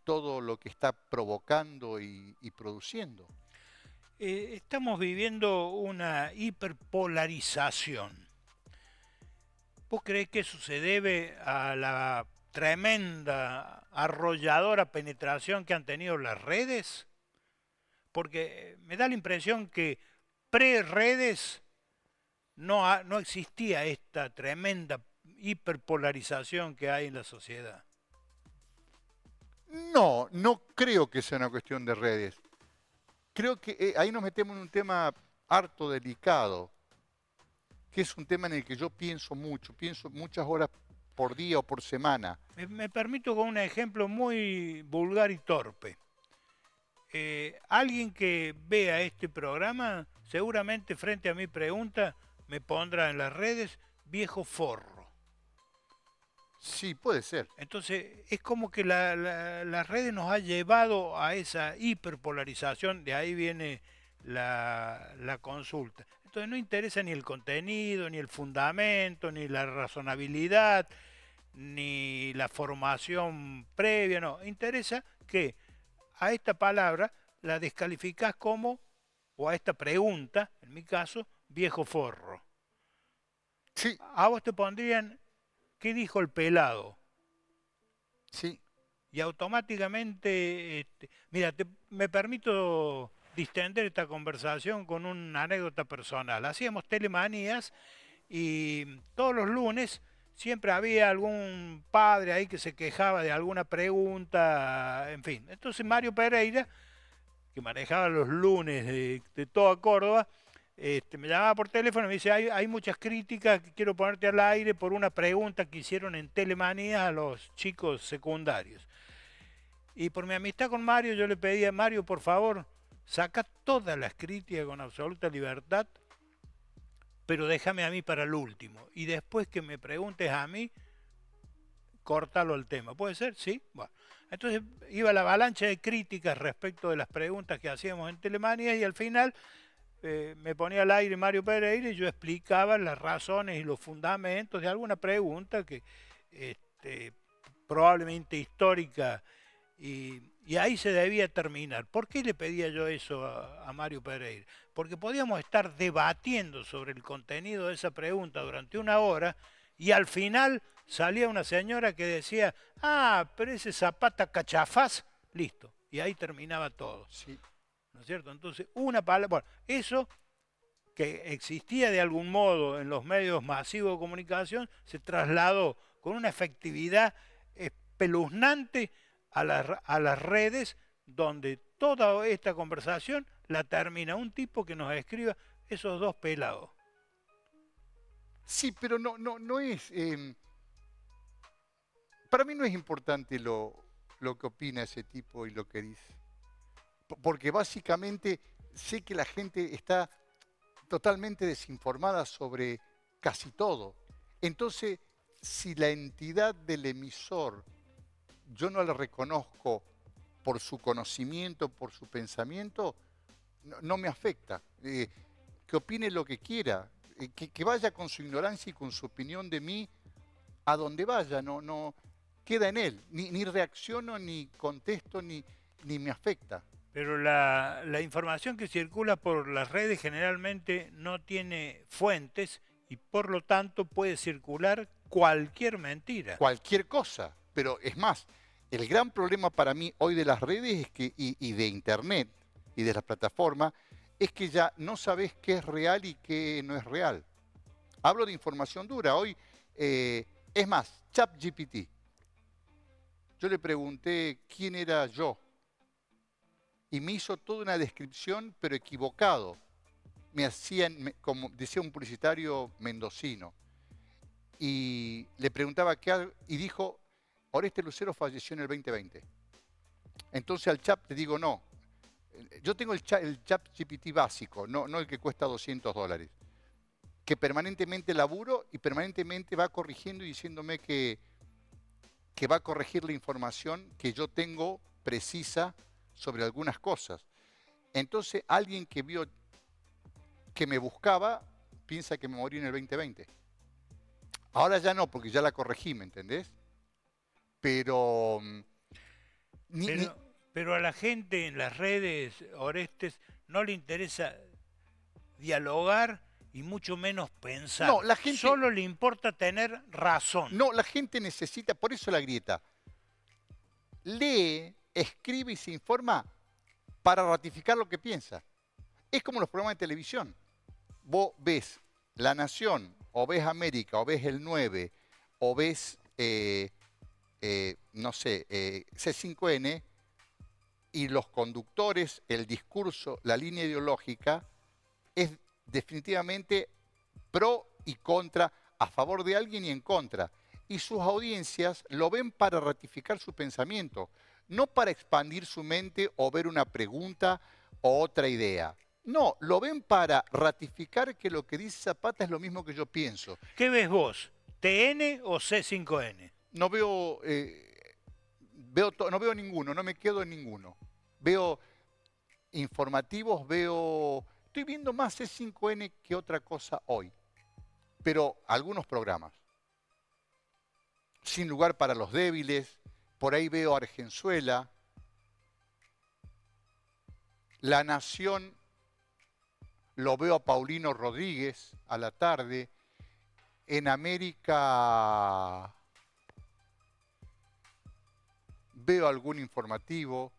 todo lo que está provocando y produciendo. Estamos viviendo una hiperpolarización. ¿Vos creés que eso se debe a la tremenda, arrolladora penetración que han tenido las redes? Porque me da la impresión que pre-redes no existía esta tremenda hiperpolarización que hay en la sociedad. No creo que sea una cuestión de redes. Creo que ahí nos metemos en un tema harto delicado, que es un tema en el que yo pienso muchas horas por día o por semana. Me permito con un ejemplo muy vulgar y torpe. Alguien que vea este programa, seguramente frente a mi pregunta, me pondrá en las redes viejo forro. Sí, puede ser. Entonces, es como que las redes nos ha llevado a esa hiperpolarización, de ahí viene la consulta. Entonces, no interesa ni el contenido, ni el fundamento, ni la razonabilidad, ni la formación previa, no. Interesa que a esta palabra la descalificás como, o a esta pregunta, en mi caso, viejo forro. Sí. A vos te pondrían, ¿qué dijo el pelado? Sí. Y automáticamente, mira, me permito distender esta conversación con una anécdota personal. Hacíamos telemanías y todos los lunes siempre había algún padre ahí que se quejaba de alguna pregunta, en fin. Entonces Mario Pereira, que manejaba los lunes de toda Córdoba, me llamaba por teléfono y me dice, hay muchas críticas que quiero ponerte al aire por una pregunta que hicieron en Telemanías a los chicos secundarios. Y por mi amistad con Mario, yo le pedía, Mario, por favor, saca todas las críticas con absoluta libertad, pero déjame a mí para el último. Y después que me preguntes a mí, cortalo al tema. ¿Puede ser? Sí. Bueno. Entonces iba la avalancha de críticas respecto de las preguntas que hacíamos en Telemanías y al final me ponía al aire Mario Pereira y yo explicaba las razones y los fundamentos de alguna pregunta que probablemente histórica y ahí se debía terminar. ¿Por qué le pedía yo eso a Mario Pereira? Porque podíamos estar debatiendo sobre el contenido de esa pregunta durante una hora y al final salía una señora que decía, pero ese Zapata cachafaz, listo. Y ahí terminaba todo. Sí. ¿No es cierto? Entonces, una palabra, bueno, eso que existía de algún modo en los medios masivos de comunicación se trasladó con una efectividad espeluznante a las redes, donde toda esta conversación la termina un tipo que nos escriba esos dos pelados. Sí, pero no es... para mí no es importante lo que opina ese tipo y lo que dice. Porque básicamente sé que la gente está totalmente desinformada sobre casi todo. Entonces, si la entidad del emisor yo no la reconozco por su conocimiento, por su pensamiento, no me afecta. Que opine lo que quiera, que vaya con su ignorancia y con su opinión de mí a donde vaya, no queda en él. Ni reacciono, ni contesto, ni me afecta. Pero la información que circula por las redes generalmente no tiene fuentes y por lo tanto puede circular cualquier mentira. Cualquier cosa. Pero es más, el gran problema para mí hoy de las redes es que, y de Internet y de las plataformas es que ya no sabes qué es real y qué no es real. Hablo de información dura. Hoy, es más, ChatGPT. Yo le pregunté quién era yo y me hizo toda una descripción, pero equivocado. Me hacían, como decía un publicitario mendocino, y le preguntaba qué y dijo, Oreste Lucero falleció en el 2020. Entonces al chat le digo, no, yo tengo el chat GPT básico, no el que cuesta $200, que permanentemente laburo y permanentemente va corrigiendo y diciéndome que va a corregir la información que yo tengo precisa sobre algunas cosas. Entonces alguien que vio que me buscaba piensa que me morí en el 2020. Ahora ya no, porque ya la corregí, ¿me entendés? Pero Pero a la gente en las redes, Orestes, no le interesa dialogar y mucho menos pensar. no, la gente, Solo le importa tener razón. no, la gente necesita, por eso la grieta. Lee, escribe y se informa para ratificar lo que piensa. Es como los programas de televisión. Vos ves La Nación, o ves América, o ves El 9, o ves, no sé, C5N, y los conductores, el discurso, la línea ideológica, es definitivamente pro y contra, a favor de alguien y en contra. Y sus audiencias lo ven para ratificar su pensamiento, no para expandir su mente o ver una pregunta o otra idea. No, lo ven para ratificar que lo que dice Zapata es lo mismo que yo pienso. ¿Qué ves vos? ¿TN o C5N? No veo, no veo ninguno, no me quedo en ninguno. Veo informativos, estoy viendo más C5N que otra cosa hoy, pero algunos programas. Sin lugar para los débiles, por ahí veo Argenzuela, La Nación, lo veo a Paulino Rodríguez a la tarde, en América veo algún informativo,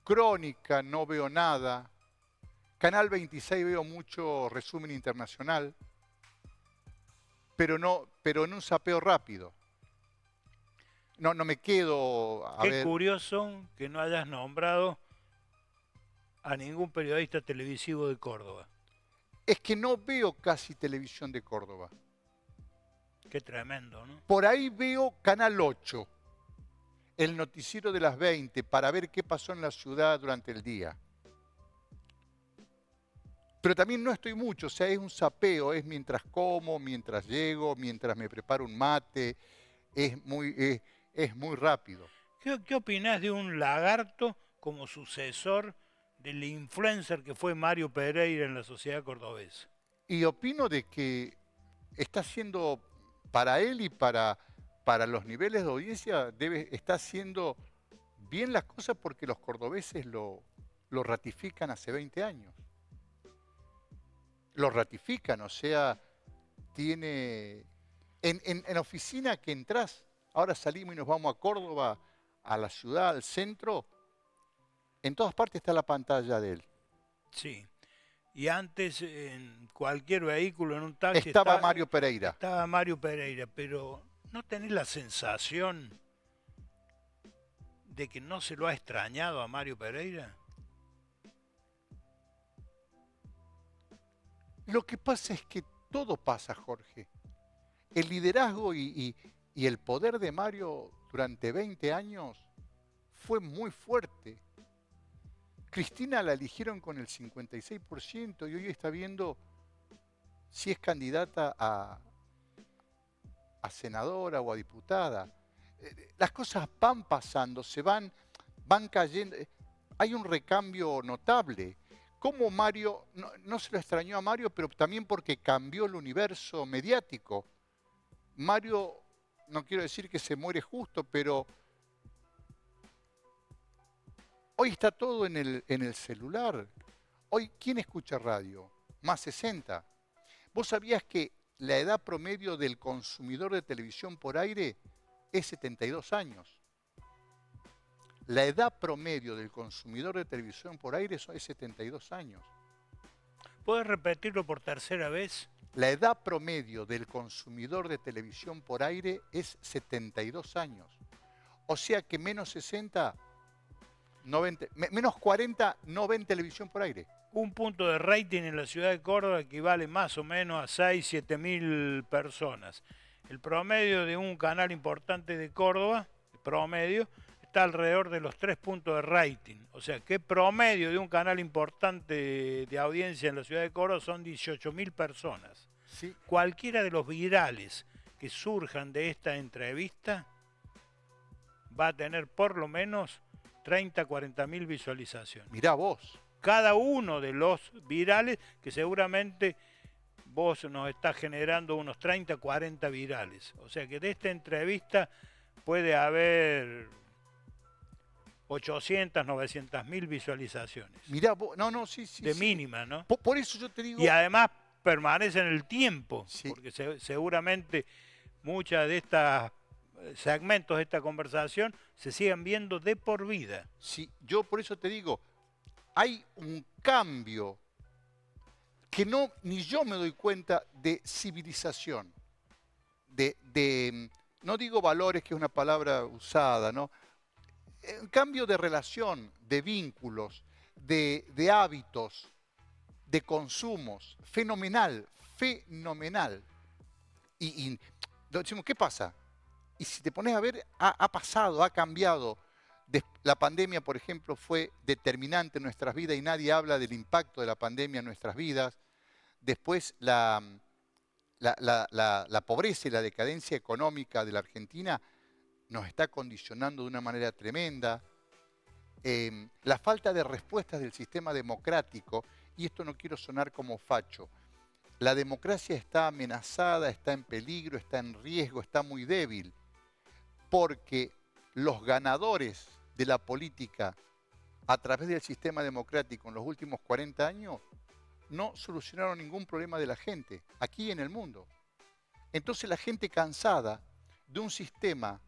Crónica no veo nada, Canal 26 veo mucho resumen internacional, pero en un sapeo rápido. No me quedo a Qué ver. curioso que no hayas nombrado a ningún periodista televisivo de Córdoba. Es que no veo casi televisión de Córdoba. Qué tremendo, ¿no? Por ahí veo Canal 8, el noticiero de las 20, para ver qué pasó en la ciudad durante el día. Pero también no estoy mucho, o sea, es un sapeo, es mientras como, mientras llego, mientras me preparo un mate, es muy rápido. ¿Qué opinás de un lagarto como sucesor del influencer que fue Mario Pereira en la sociedad cordobesa? Y opino de que está haciendo, para él y para los niveles de audiencia, está haciendo bien las cosas porque los cordobeses lo ratifican hace 20 años. Lo ratifican, o sea, tiene... En la oficina que entras, ahora salimos y nos vamos a Córdoba, a la ciudad, al centro, en todas partes está la pantalla de él. Sí. Y antes en cualquier vehículo, en un taxi... Estaba Mario Pereira. Estaba Mario Pereira, pero ¿no tenés la sensación de que no se lo ha extrañado a Mario Pereira? Lo que pasa es que todo pasa, Jorge. El liderazgo y el poder de Mario durante 20 años fue muy fuerte. Cristina la eligieron con el 56% y hoy está viendo si es candidata a senadora o a diputada. Las cosas van pasando, van cayendo. Hay un recambio notable. Como Mario, no se lo extrañó a Mario, pero también porque cambió el universo mediático. Mario, no quiero decir que se muere justo, pero hoy está todo en el celular. Hoy, ¿quién escucha radio? Más 60. ¿Vos sabías que la edad promedio del consumidor de televisión por aire es 72 años? La edad promedio del consumidor de televisión por aire es 72 años. ¿Puedes repetirlo por tercera vez? La edad promedio del consumidor de televisión por aire es 72 años. O sea que menos 60, menos 40 no ven televisión por aire. Un punto de rating en la ciudad de Córdoba equivale más o menos a 6, 7 mil personas. El promedio de un canal importante de Córdoba, el promedio, está alrededor de los 3 puntos de rating. O sea, que promedio de un canal importante de audiencia en la ciudad de Córdoba son 18.000 personas. Sí. Cualquiera de los virales que surjan de esta entrevista va a tener por lo menos 30, 40.000 visualizaciones. Mirá vos. Cada uno de los virales, que seguramente vos nos estás generando unos 30, 40 virales. O sea que de esta entrevista puede haber 800, 900.000 visualizaciones. Mirá vos, sí. De mínima, ¿no? Por eso yo te digo... Y además permanece en el tiempo, sí. Porque seguramente muchas de estas segmentos de esta conversación se siguen viendo de por vida. Sí, yo por eso te digo, hay un cambio que ni yo me doy cuenta de civilización, no digo valores, que es una palabra usada, ¿no? Un cambio de relación, de vínculos, de hábitos, de consumos, fenomenal. Y decimos, ¿qué pasa? Y si te pones a ver, ha pasado, ha cambiado. La pandemia, por ejemplo, fue determinante en nuestras vidas y nadie habla del impacto de la pandemia en nuestras vidas. Después, la pobreza y la decadencia económica de la Argentina nos está condicionando de una manera tremenda. La falta de respuestas del sistema democrático, y esto no quiero sonar como facho, la democracia está amenazada, está en peligro, está en riesgo, está muy débil, porque los ganadores de la política a través del sistema democrático en los últimos 40 años no solucionaron ningún problema de la gente, aquí y en el mundo. Entonces la gente cansada de un sistema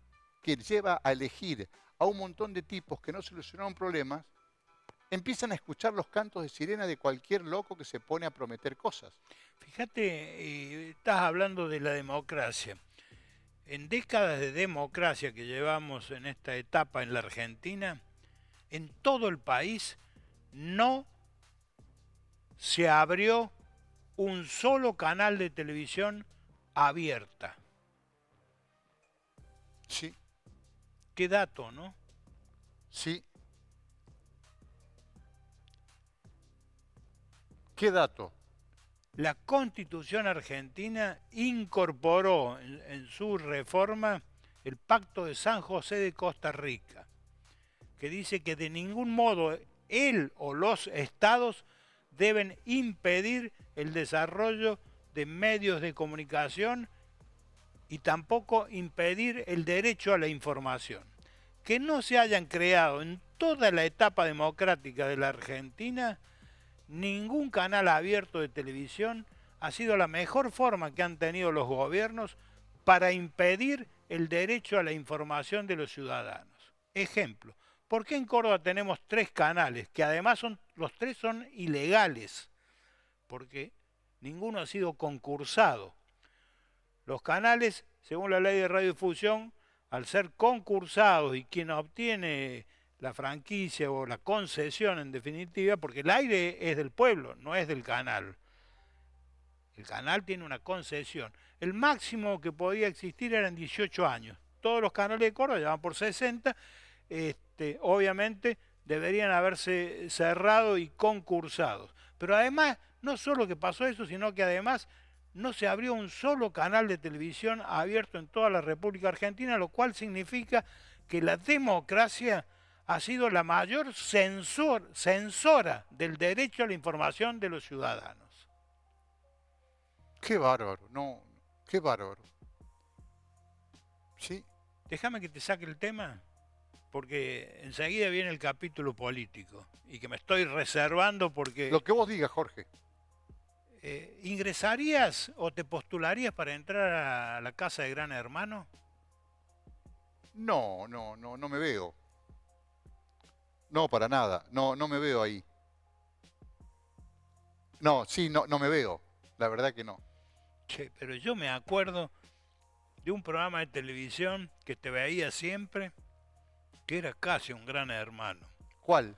que lleva a elegir a un montón de tipos que no solucionaron problemas, empiezan a escuchar los cantos de sirena de cualquier loco que se pone a prometer cosas. Fíjate, estás hablando de la democracia. En décadas de democracia que llevamos en esta etapa en la Argentina, en todo el país no se abrió un solo canal de televisión abierta. Sí. Qué dato, ¿no? Sí. ¿Qué dato? La Constitución argentina incorporó en su reforma el Pacto de San José de Costa Rica, que dice que de ningún modo él o los estados deben impedir el desarrollo de medios de comunicación y tampoco impedir el derecho a la información. Que no se hayan creado en toda la etapa democrática de la Argentina ningún canal abierto de televisión ha sido la mejor forma que han tenido los gobiernos para impedir el derecho a la información de los ciudadanos. Ejemplo, ¿por qué en Córdoba tenemos 3 canales, que además los 3 son ilegales? Porque ninguno ha sido concursado. Los canales, según la ley de radiodifusión, al ser concursados y quien obtiene la franquicia o la concesión en definitiva, porque el aire es del pueblo, no es del canal. El canal tiene una concesión. El máximo que podía existir eran 18 años. Todos los canales de Córdoba ya van por 60. Obviamente deberían haberse cerrado y concursados. Pero además, no solo que pasó eso, sino que además no se abrió un solo canal de televisión abierto en toda la República Argentina, lo cual significa que la democracia ha sido la mayor censora del derecho a la información de los ciudadanos. Qué bárbaro, no, qué bárbaro. Sí. Déjame que te saque el tema, porque enseguida viene el capítulo político y que me estoy reservando porque... Lo que vos digas, Jorge. ¿Ingresarías o te postularías para entrar a la casa de Gran Hermano? No me veo. No, para nada. No me veo ahí. No, sí, no me veo. La verdad que no. Che, pero yo me acuerdo de un programa de televisión que te veía siempre, que era casi un Gran Hermano. ¿Cuál?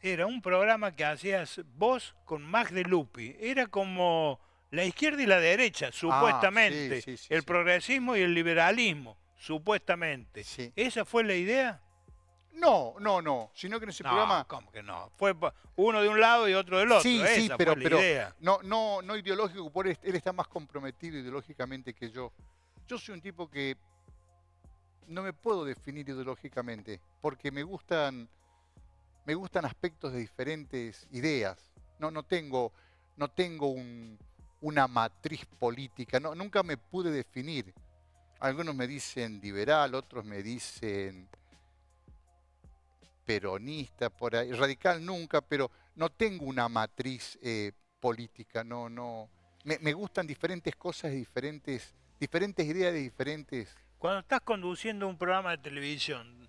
Era un programa que hacías vos con Max de Lupi. Era como la izquierda y la derecha, supuestamente. Sí, el progresismo y el liberalismo, supuestamente. Sí. ¿Esa fue la idea? No. Sino que en ese programa... ¿Cómo que no? Fue uno de un lado y otro del otro. Sí, Esa pero, fue la idea. No ideológico, por él está más comprometido ideológicamente que yo. Yo soy un tipo que no me puedo definir ideológicamente, porque me gustan aspectos de diferentes ideas. No tengo una matriz política, nunca me pude definir. Algunos me dicen liberal, otros me dicen peronista, por ahí, radical nunca, pero no tengo una matriz política, me gustan diferentes cosas, diferentes ideas de diferentes... Cuando estás conduciendo un programa de televisión,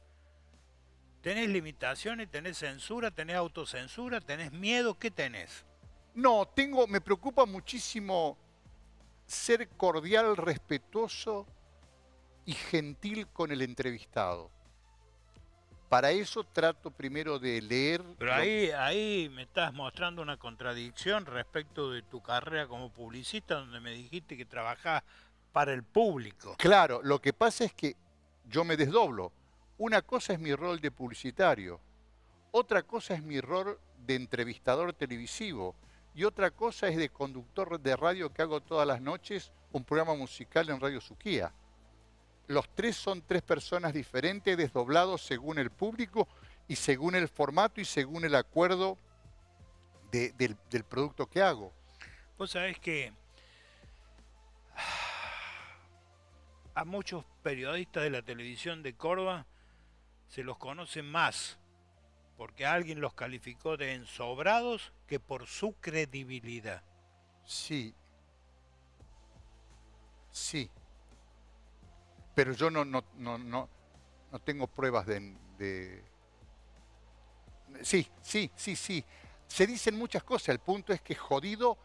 ¿tenés limitaciones, tenés censura, tenés autocensura, tenés miedo? ¿Qué tenés? No, me preocupa muchísimo ser cordial, respetuoso y gentil con el entrevistado. Para eso trato primero de leer... Pero ahí me estás mostrando una contradicción respecto de tu carrera como publicista, donde me dijiste que trabajás para el público. Claro, lo que pasa es que yo me desdoblo. Una cosa es mi rol de publicitario, otra cosa es mi rol de entrevistador televisivo y otra cosa es de conductor de radio que hago todas las noches un programa musical en Radio Suquía. Los tres son tres personas diferentes, desdoblados según el público y según el formato y según el acuerdo del producto que hago. Vos sabés que a muchos periodistas de la televisión de Córdoba se los conoce más porque alguien los calificó de ensobrados que por su credibilidad. Sí. Pero yo no tengo pruebas de... Sí. Se dicen muchas cosas. El punto es que jodido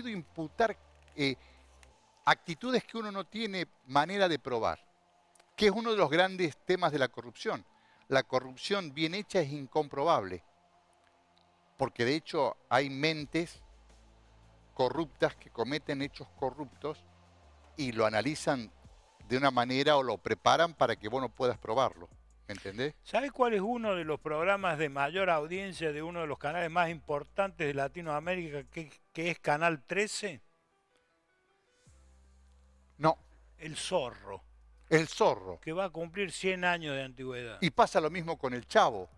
imputar actitudes que uno no tiene manera de probar, que es uno de los grandes temas de la corrupción. La corrupción bien hecha es incomprobable, porque de hecho hay mentes corruptas que cometen hechos corruptos y lo analizan de una manera o lo preparan para que vos no puedas probarlo. ¿Me entendés? ¿Sabés cuál es uno de los programas de mayor audiencia de uno de los canales más importantes de Latinoamérica, que es Canal 13? No. El Zorro. El Zorro. Que va a cumplir 100 años de antigüedad. Y pasa lo mismo con El Chavo.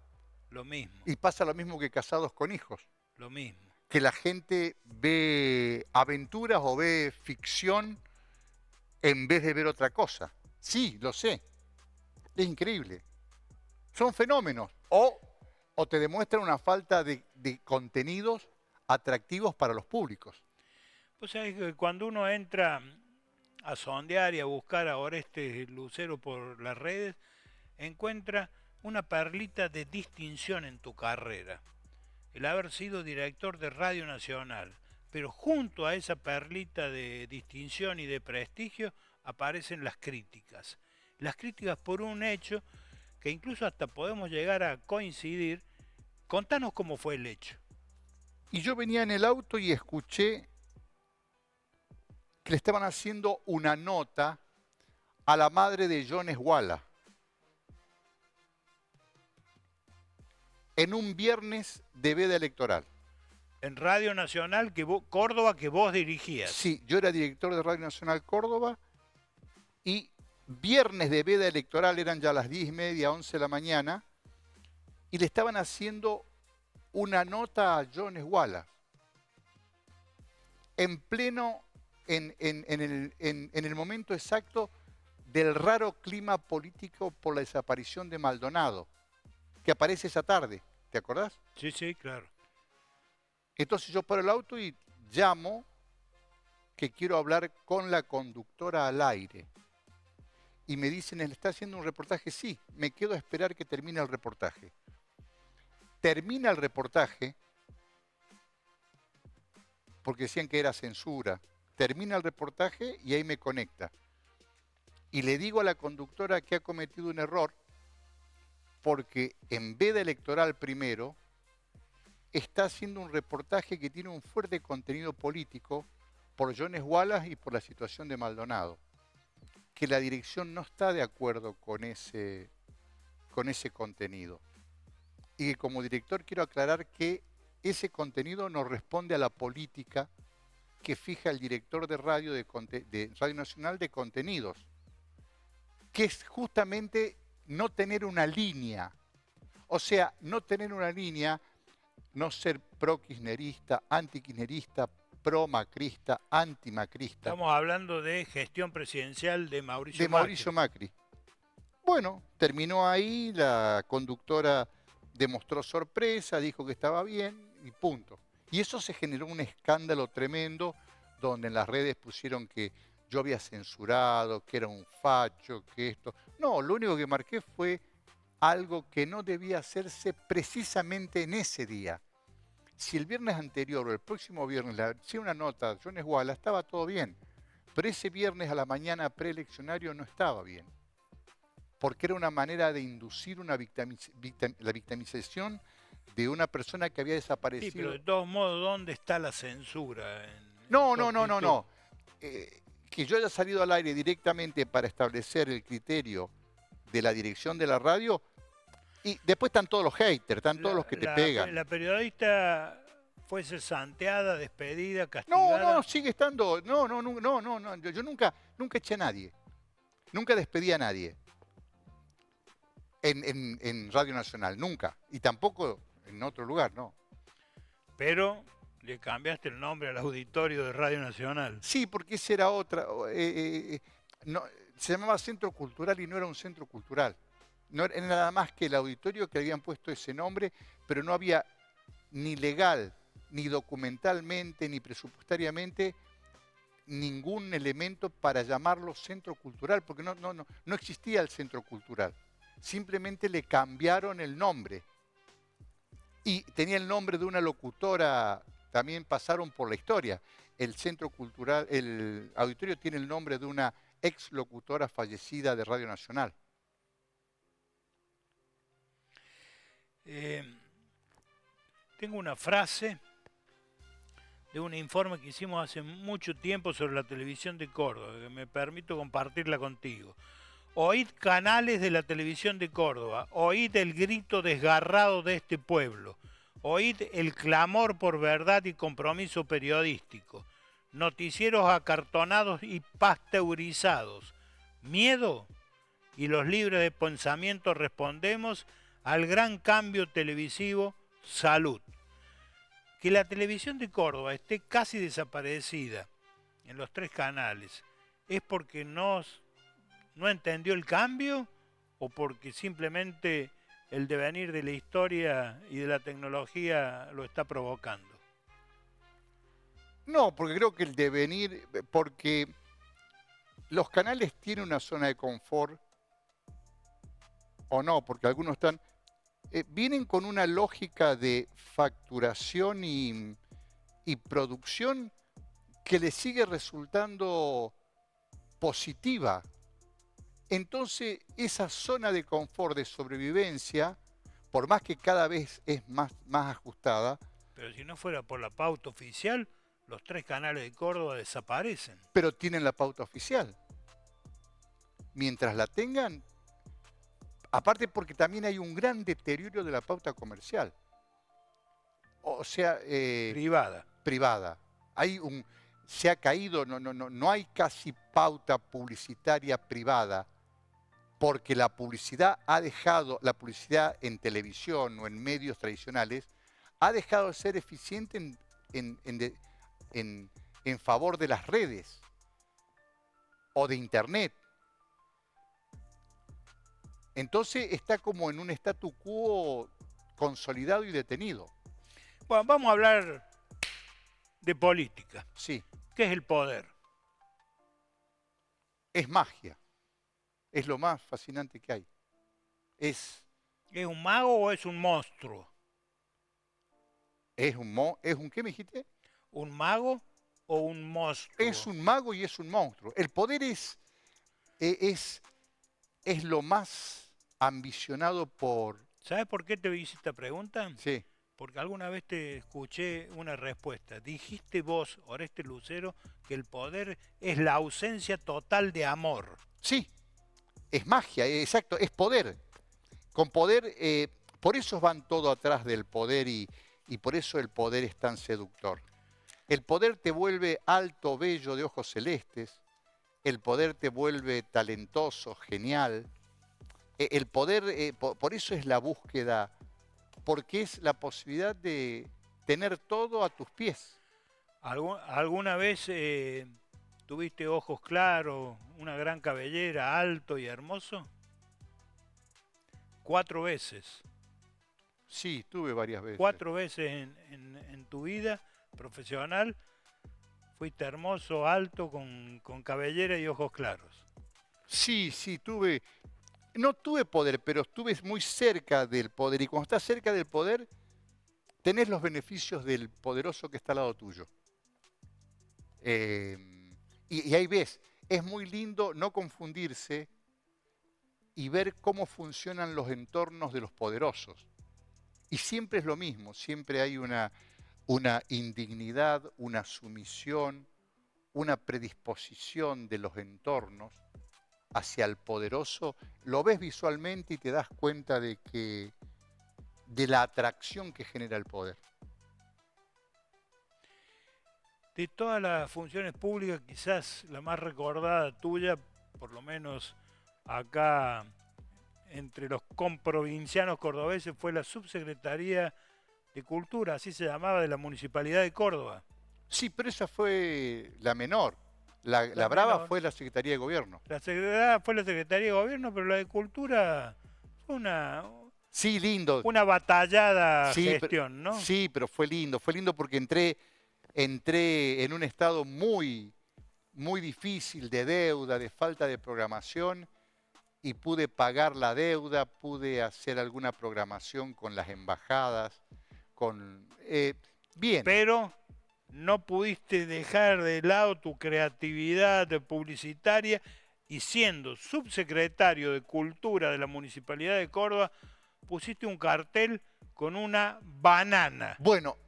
Lo mismo. Y pasa lo mismo que Casados con Hijos. Lo mismo. Que la gente ve aventuras o ve ficción en vez de ver otra cosa. Sí, lo sé. Es increíble. Son fenómenos. O te demuestran una falta de contenidos atractivos para los públicos. Pues sabés que cuando uno entra a sondear y a buscar a Orestes Lucero por las redes, encuentra una perlita de distinción en tu carrera. El haber sido director de Radio Nacional. Pero junto a esa perlita de distinción y de prestigio aparecen las críticas. Las críticas por un hecho que incluso hasta podemos llegar a coincidir. Contanos cómo fue el hecho. Y yo venía en el auto y escuché que le estaban haciendo una nota a la madre de John Esguala en un viernes de veda electoral. En Radio Nacional Córdoba, que vos dirigías. Sí, yo era director de Radio Nacional Córdoba y viernes de veda electoral, eran ya las 10:30, 11 de la mañana, y le estaban haciendo una nota a Jones Wallace, en pleno, en el momento exacto del raro clima político por la desaparición de Maldonado, que aparece esa tarde, ¿te acordás? Sí, sí, claro. Entonces yo paro el auto y llamo que quiero hablar con la conductora al aire. Y me dicen, ¿él está haciendo un reportaje? Sí, me quedo a esperar que termine el reportaje. Termina el reportaje, porque decían que era censura. Termina el reportaje y ahí me conecta. Y le digo a la conductora que ha cometido un error, porque en veda electoral primero, está haciendo un reportaje que tiene un fuerte contenido político por Jones Wallace y por la situación de Maldonado. Que la dirección no está de acuerdo con ese contenido. Y que como director quiero aclarar que ese contenido no responde a la política que fija el director de Radio Nacional de contenidos, que es justamente no tener una línea. O sea, no tener una línea, no ser pro-kirchnerista, anti-kirchnerista, pro-macrista, anti-macrista. Estamos hablando de gestión presidencial de Mauricio Macri. Bueno, terminó ahí, la conductora demostró sorpresa, dijo que estaba bien y punto. Y eso se generó un escándalo tremendo donde en las redes pusieron que yo había censurado, que era un facho, que esto... No, lo único que marqué fue algo que no debía hacerse precisamente en ese día. Si el viernes anterior o el próximo viernes le hacía una nota a Jones Wallace, estaba todo bien. Pero ese viernes a la mañana preeleccionario no estaba bien. Porque era una manera de inducir la victimización de una persona que había desaparecido. Sí, pero de todos modos, ¿dónde está la censura? No. Que yo haya salido al aire directamente para establecer el criterio de la dirección de la radio, y después están todos los haters, están todos los que te pegan. La periodista fue cesanteada, despedida, castigada. No, sigue estando. No. Yo nunca eché a nadie. Nunca despedí a nadie. En Radio Nacional, nunca. Y tampoco en otro lugar, no. Pero le cambiaste el nombre al auditorio de Radio Nacional. Sí, porque esa era otra. No, se llamaba Centro Cultural y no era un centro cultural. No era nada más que el auditorio que habían puesto ese nombre, pero no había ni legal, ni documentalmente, ni presupuestariamente ningún elemento para llamarlo centro cultural, porque no existía el centro cultural. Simplemente le cambiaron el nombre. Y tenía el nombre de una locutora, también pasaron por la historia. El centro cultural, el auditorio tiene el nombre de una ex locutora fallecida de Radio Nacional. Tengo una frase de un informe que hicimos hace mucho tiempo sobre la televisión de Córdoba, que me permito compartirla contigo. Oíd canales de la televisión de Córdoba, oíd el grito desgarrado de este pueblo, oíd el clamor por verdad y compromiso periodístico, noticieros acartonados y pasteurizados, miedo, y los libres de pensamiento respondemos al gran cambio televisivo, salud. Que la televisión de Córdoba esté casi desaparecida en los 3 canales, ¿es porque no entendió el cambio o porque simplemente el devenir de la historia y de la tecnología lo está provocando? No, porque creo que el devenir, porque los canales tienen una zona de confort, o no, porque algunos están, vienen con una lógica de facturación y producción que les sigue resultando positiva. Entonces, esa zona de confort, de sobrevivencia, por más que cada vez es más ajustada. Pero si no fuera por la pauta oficial, los 3 canales de Córdoba desaparecen. Pero tienen la pauta oficial. Mientras la tengan, aparte porque también hay un gran deterioro de la pauta comercial. o sea, Privada. privada. Se ha caído, no hay casi pauta publicitaria privada, porque la publicidad en televisión o en medios tradicionales, ha dejado de ser eficiente en favor de las redes o de Internet. Entonces está como en un statu quo consolidado y detenido. Bueno, vamos a hablar de política. Sí, ¿Qué es el poder? es magia. Es lo más fascinante que hay. ¿Es ¿Es un mago o es un monstruo? un qué me dijiste? ¿Un mago o un monstruo? Es un mago y es un monstruo. El poder es lo más ambicionado por... ¿Sabes por qué te hice esta pregunta? Sí, Porque alguna vez te escuché una respuesta. Dijiste vos, Oreste Lucero, que el poder es la ausencia total de amor. sí, es magia, exacto, es poder. Con poder, por eso van todo atrás del poder y por eso el poder es tan seductor. El poder te vuelve alto, bello, de ojos celestes. El poder te vuelve talentoso, genial. El poder, por eso es la búsqueda, porque es la posibilidad de tener todo a tus pies. ¿Alguna vez tuviste ojos claros, una gran cabellera, alto y hermoso? 4 veces. Sí, tuve varias veces. 4 veces en tu vida profesional fuiste hermoso, alto, con cabellera y ojos claros. Sí, tuve. No tuve poder, pero estuve muy cerca del poder. Y cuando estás cerca del poder, tenés los beneficios del poderoso que está al lado tuyo. Y ahí ves, es muy lindo no confundirse y ver cómo funcionan los entornos de los poderosos. Y siempre es lo mismo, siempre hay una indignidad, una sumisión, una predisposición de los entornos hacia el poderoso. Lo ves visualmente y te das cuenta de la atracción que genera el poder. De todas las funciones públicas, quizás la más recordada tuya, por lo menos acá entre los comprovincianos cordobeses, fue la Subsecretaría de Cultura, así se llamaba, de la Municipalidad de Córdoba. Sí, pero esa fue la menor. La brava menor. fue la Secretaría de Gobierno. La Secretaría fue la Secretaría de Gobierno, pero la de Cultura fue Sí, lindo. una batallada Sí, gestión, ¿no? Sí, pero fue lindo porque entré en un estado muy, muy difícil de deuda, de falta de programación, y pude pagar la deuda, pude hacer alguna programación con las embajadas, bien. Pero no pudiste dejar de lado tu creatividad publicitaria y siendo subsecretario de Cultura de la Municipalidad de Córdoba, pusiste un cartel con una banana. Bueno,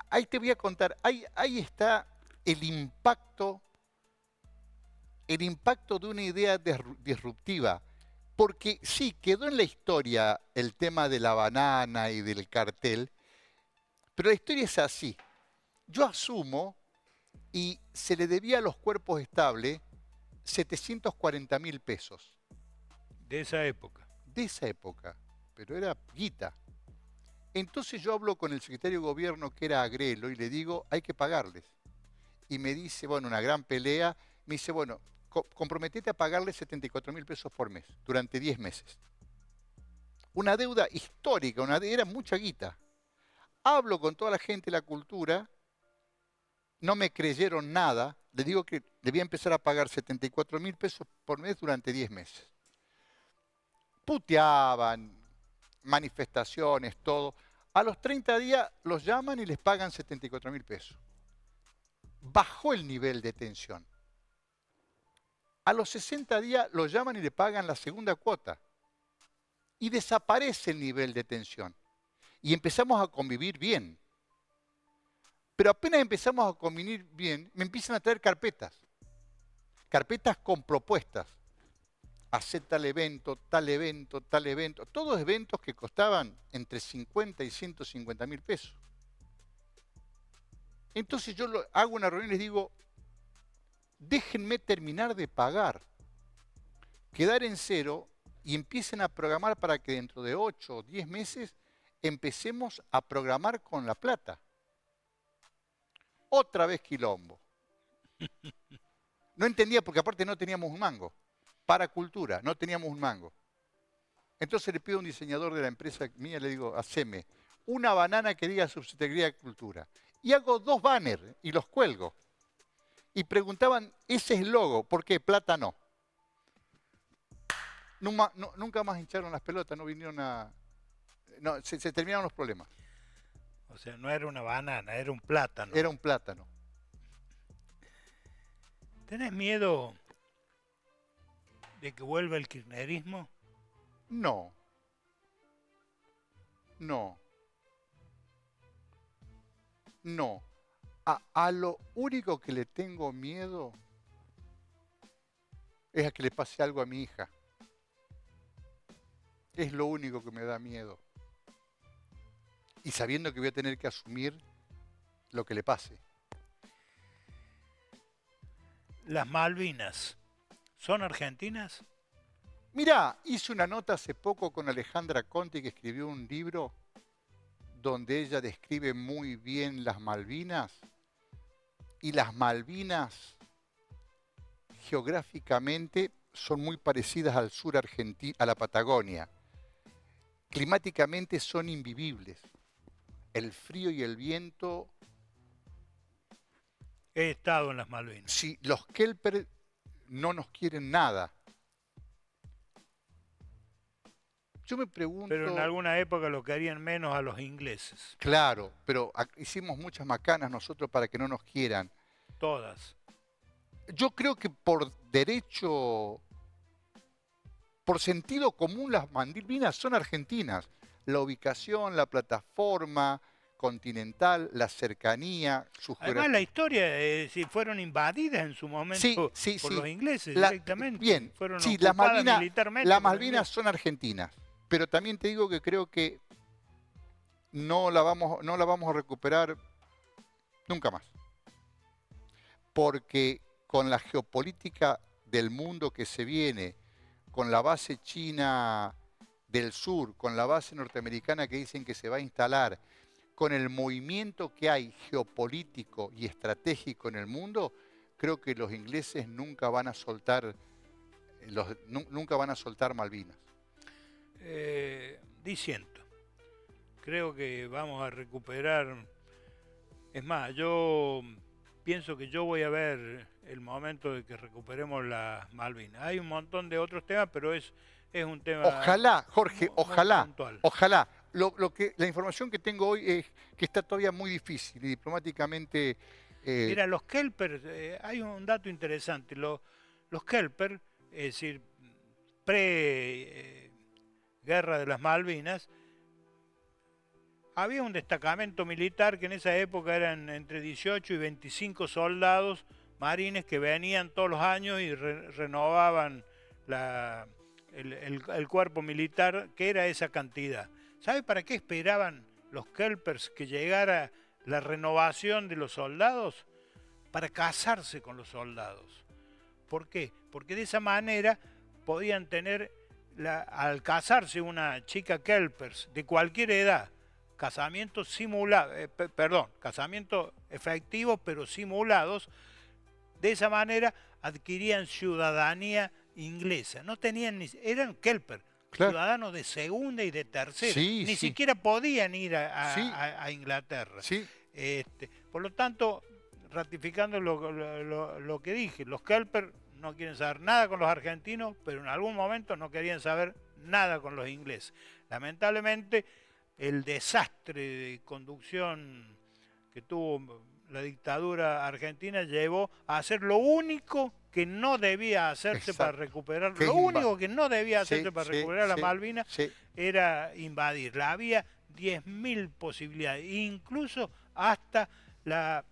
ahí te voy a contar, ahí está el impacto de una idea disruptiva. Porque sí, quedó en la historia el tema de la banana y del cartel, pero la historia es así. Yo asumo, y se le debía a los cuerpos estables 740.000 pesos. De esa época. De esa época, pero era guita. Entonces yo hablo con el secretario de Gobierno, que era Agrelo, y le digo, hay que pagarles. Y me dice, bueno, una gran pelea, me dice, bueno, comprometete a pagarle 74.000 pesos por mes, durante 10 meses. Una deuda histórica, era mucha guita. Hablo con toda la gente de la cultura, no me creyeron nada, le digo que debía empezar a pagar 74.000 pesos por mes durante 10 meses. Puteaban, manifestaciones, todo. A los 30 días los llaman y les pagan 74.000 pesos. Bajó el nivel de tensión. A los 60 días los llaman y le pagan la segunda cuota. Y desaparece el nivel de tensión. Y empezamos a convivir bien. Pero apenas empezamos a convivir bien, me empiezan a traer carpetas. Carpetas con propuestas. Hacer tal evento, tal evento, tal evento. Todos eventos que costaban entre 50 y 150.000 pesos. Entonces yo hago una reunión y les digo, déjenme terminar de pagar, quedar en cero y empiecen a programar para que dentro de 8 o 10 meses empecemos a programar con la plata. Otra vez quilombo. No entendía porque aparte no teníamos un mango. Para cultura, no teníamos un mango. Entonces le pido a un diseñador de la empresa mía, le digo, haceme una banana que diga Subsecretaría de Cultura. Y hago 2 banners y los cuelgo. Y preguntaban, ese es el logo, ¿por qué? Plata no. Nunca más hincharon las pelotas, no vinieron a... No, se terminaron los problemas. O sea, no era una banana, era un plátano. Era un plátano. ¿Tenés miedo de que vuelva el kirchnerismo? No. No. No. A lo único que le tengo miedo es a que le pase algo a mi hija. Es lo único que me da miedo. Y sabiendo que voy a tener que asumir lo que le pase. ¿Las Malvinas son argentinas? Mirá, hice una nota hace poco con Alejandra Conti, que escribió un libro donde ella describe muy bien las Malvinas. Y las Malvinas geográficamente son muy parecidas al sur argentino, a la Patagonia. Climáticamente son invivibles. El frío y el viento. He estado en las Malvinas. Si los Kelper no nos quieren nada. Yo me pregunto... Pero en alguna época lo querían menos a los ingleses. Claro, pero hicimos muchas macanas nosotros para que no nos quieran. Todas. Yo creo que por derecho, por sentido común, las Malvinas son argentinas. La ubicación, la plataforma continental, la cercanía, su Además, la historia, si fueron invadidas en su momento por los ingleses directamente. Bien, fueron sí, ocupadas militarmente. las Malvinas son argentinas. Pero también te digo que creo que no la vamos a recuperar nunca más. Porque con la geopolítica del mundo que se viene, con la base china del sur, con la base norteamericana que dicen que se va a instalar, con el movimiento que hay geopolítico y estratégico en el mundo, creo que los ingleses nunca van a soltar Malvinas. Disiento. Creo que vamos a recuperar. Es más, yo pienso que yo voy a ver el momento de que recuperemos las Malvinas. Hay un montón de otros temas, pero es un tema. Ojalá, Jorge, muy ojalá. puntual. Ojalá. La información que tengo hoy es que está todavía muy difícil y diplomáticamente. Mira, los Kelper, hay un dato interesante. Los Kelper, es decir, pre-guerra de las Malvinas, había un destacamento militar que en esa época eran entre 18 y 25 soldados marines que venían todos los años y renovaban el cuerpo militar, que era esa cantidad. ¿Sabe para qué esperaban los Kelpers que llegara la renovación de los soldados? Para casarse con los soldados. ¿Por qué? Porque de esa manera podían tener, al casarse una chica Kelpers de cualquier edad, casamientos casamientos efectivos pero simulados, de esa manera adquirían ciudadanía inglesa. No tenían eran Kelper, claro, ciudadanos de segunda y de tercera. Sí, ni sí. siquiera podían ir a Inglaterra. Sí. Por lo tanto, ratificando lo que dije, los Kelper no quieren saber nada con los argentinos, pero en algún momento no querían saber nada con los ingleses. Lamentablemente, el desastre de conducción que tuvo la dictadura argentina llevó a hacer lo único que no debía hacerse. Exacto. Para recuperar, lo único que no debía hacerse para recuperar la Malvinas era invadirla. Había 10.000 posibilidades, incluso hasta la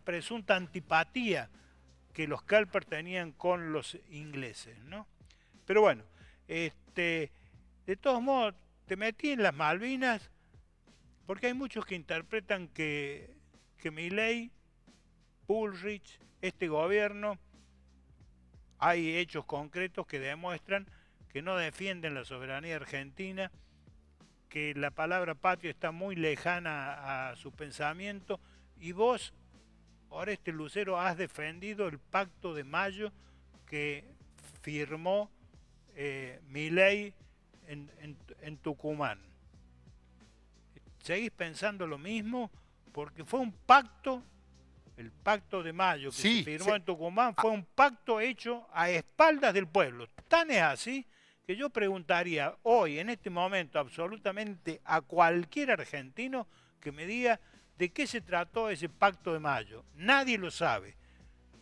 presunta antipatía que los Kelper tenían con los ingleses, ¿no? Pero bueno, de todos modos, te metí en las Malvinas porque hay muchos que interpretan que que Milei, Bullrich, este gobierno, hay hechos concretos que demuestran que no defienden la soberanía argentina, que la palabra patria está muy lejana a su pensamiento, y vos, Oreste Lucero, has defendido el Pacto de Mayo que firmó Milei en Tucumán. ¿Seguís pensando lo mismo? Porque fue un pacto, el Pacto de Mayo que se firmó en Tucumán, fue un pacto hecho a espaldas del pueblo. Tan es así que yo preguntaría hoy, en este momento, absolutamente a cualquier argentino que me diga de qué se trató ese Pacto de Mayo. Nadie lo sabe.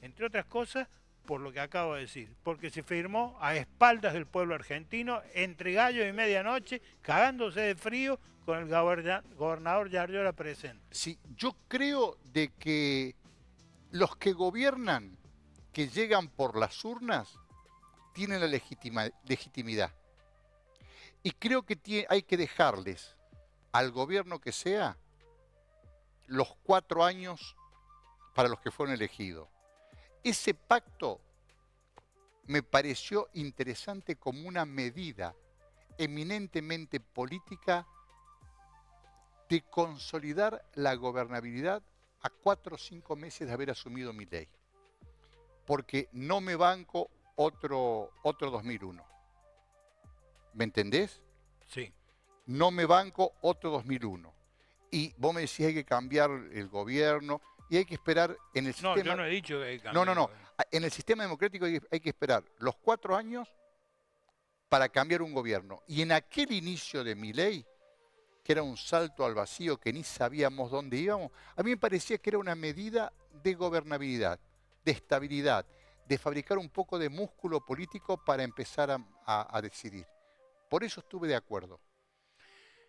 Entre otras cosas, por lo que acabo de decir, porque se firmó a espaldas del pueblo argentino, entre gallo y medianoche, cagándose de frío, con el gobernador Yarlora presente. Sí, yo creo de que los que gobiernan, que llegan por las urnas, tienen la legitimidad. Y creo que hay que dejarles al gobierno que sea los 4 años para los que fueron elegidos. Ese pacto me pareció interesante como una medida eminentemente política de consolidar la gobernabilidad a 4 o 5 meses de haber asumido Milei. Porque no me banco otro 2001. ¿Me entendés? Sí. No me banco otro 2001. Y vos me decís hay que cambiar el gobierno y hay que esperar en el sistema... No, yo no he dicho que hay que cambiar. No. En el sistema democrático hay que esperar los 4 años para cambiar un gobierno. Y en aquel inicio de Milei, que era un salto al vacío, que ni sabíamos dónde íbamos, a mí me parecía que era una medida de gobernabilidad, de estabilidad, de fabricar un poco de músculo político para empezar a decidir. Por eso estuve de acuerdo.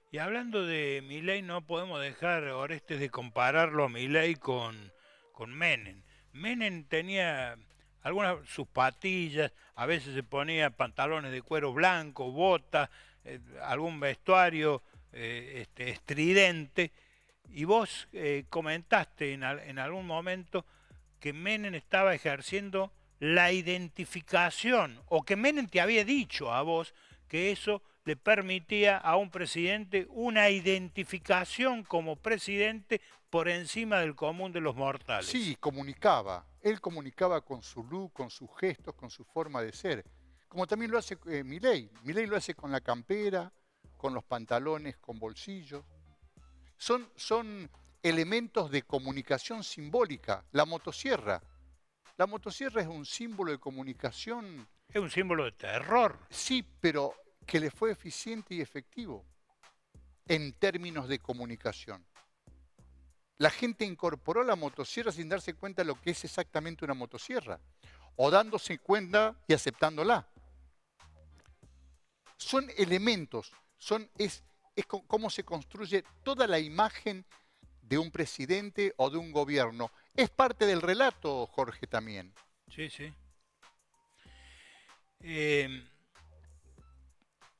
Y hablando de Milei, no podemos dejar, Orestes, de compararlo a Milei con Menem. Menem tenía algunas sus patillas, a veces se ponía pantalones de cuero blanco, botas, algún vestuario estridente, y vos comentaste en algún momento que Menem estaba ejerciendo la identificación, o que Menem te había dicho a vos que eso le permitía a un presidente una identificación como presidente por encima del común de los mortales. Sí, comunicaba. Él comunicaba con su look, con sus gestos, con su forma de ser. Como también lo hace Milei. Milei lo hace con la campera, con los pantalones con bolsillos. Son elementos de comunicación simbólica. La motosierra. La motosierra es un símbolo de comunicación. Es un símbolo de terror. Sí, pero que le fue eficiente y efectivo en términos de comunicación. La gente incorporó la motosierra sin darse cuenta de lo que es exactamente una motosierra, o dándose cuenta y aceptándola. Son elementos, es cómo se construye toda la imagen de un presidente o de un gobierno. Es parte del relato, Jorge, también. Sí, sí.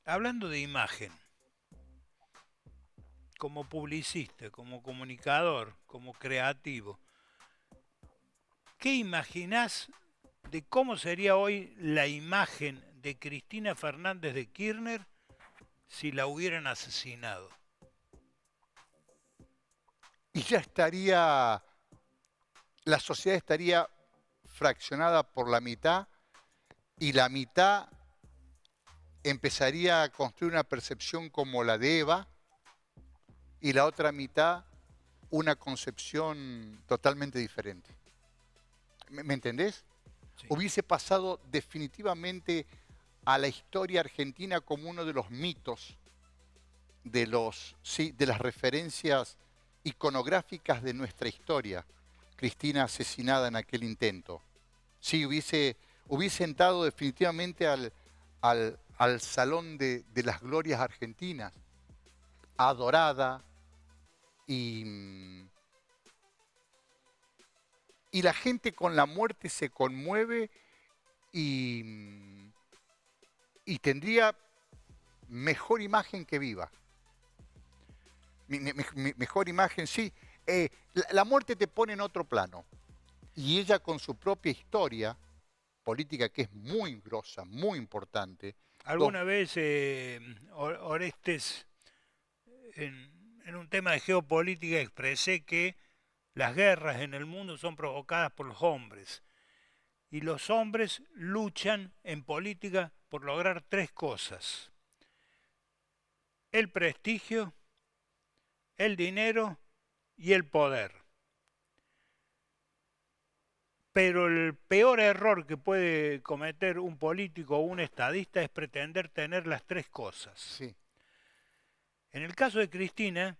Hablando de imagen, como publicista, como comunicador, como creativo, ¿qué imaginás de cómo sería hoy la imagen de Cristina Fernández de Kirchner si la hubieran asesinado? Y ya la sociedad estaría fraccionada por la mitad y la mitad empezaría a construir una percepción como la de Eva y la otra mitad una concepción totalmente diferente. ¿Me entendés? Sí. Hubiese pasado definitivamente a la historia argentina como uno de los mitos, de las referencias iconográficas de nuestra historia. Cristina asesinada en aquel intento. Sí, hubiese entrado definitivamente al salón de las glorias argentinas, adorada, y la gente con la muerte se conmueve y tendría mejor imagen que viva. Mejor imagen, sí. La muerte te pone en otro plano. Y ella con su propia historia política, que es muy grosa, muy importante. Alguna vez, Orestes, en un tema de geopolítica expresé que las guerras en el mundo son provocadas por los hombres. Y los hombres luchan en política por lograr tres cosas: el prestigio, el dinero y el poder. Pero el peor error que puede cometer un político o un estadista es pretender tener las tres cosas. Sí. En el caso de Cristina,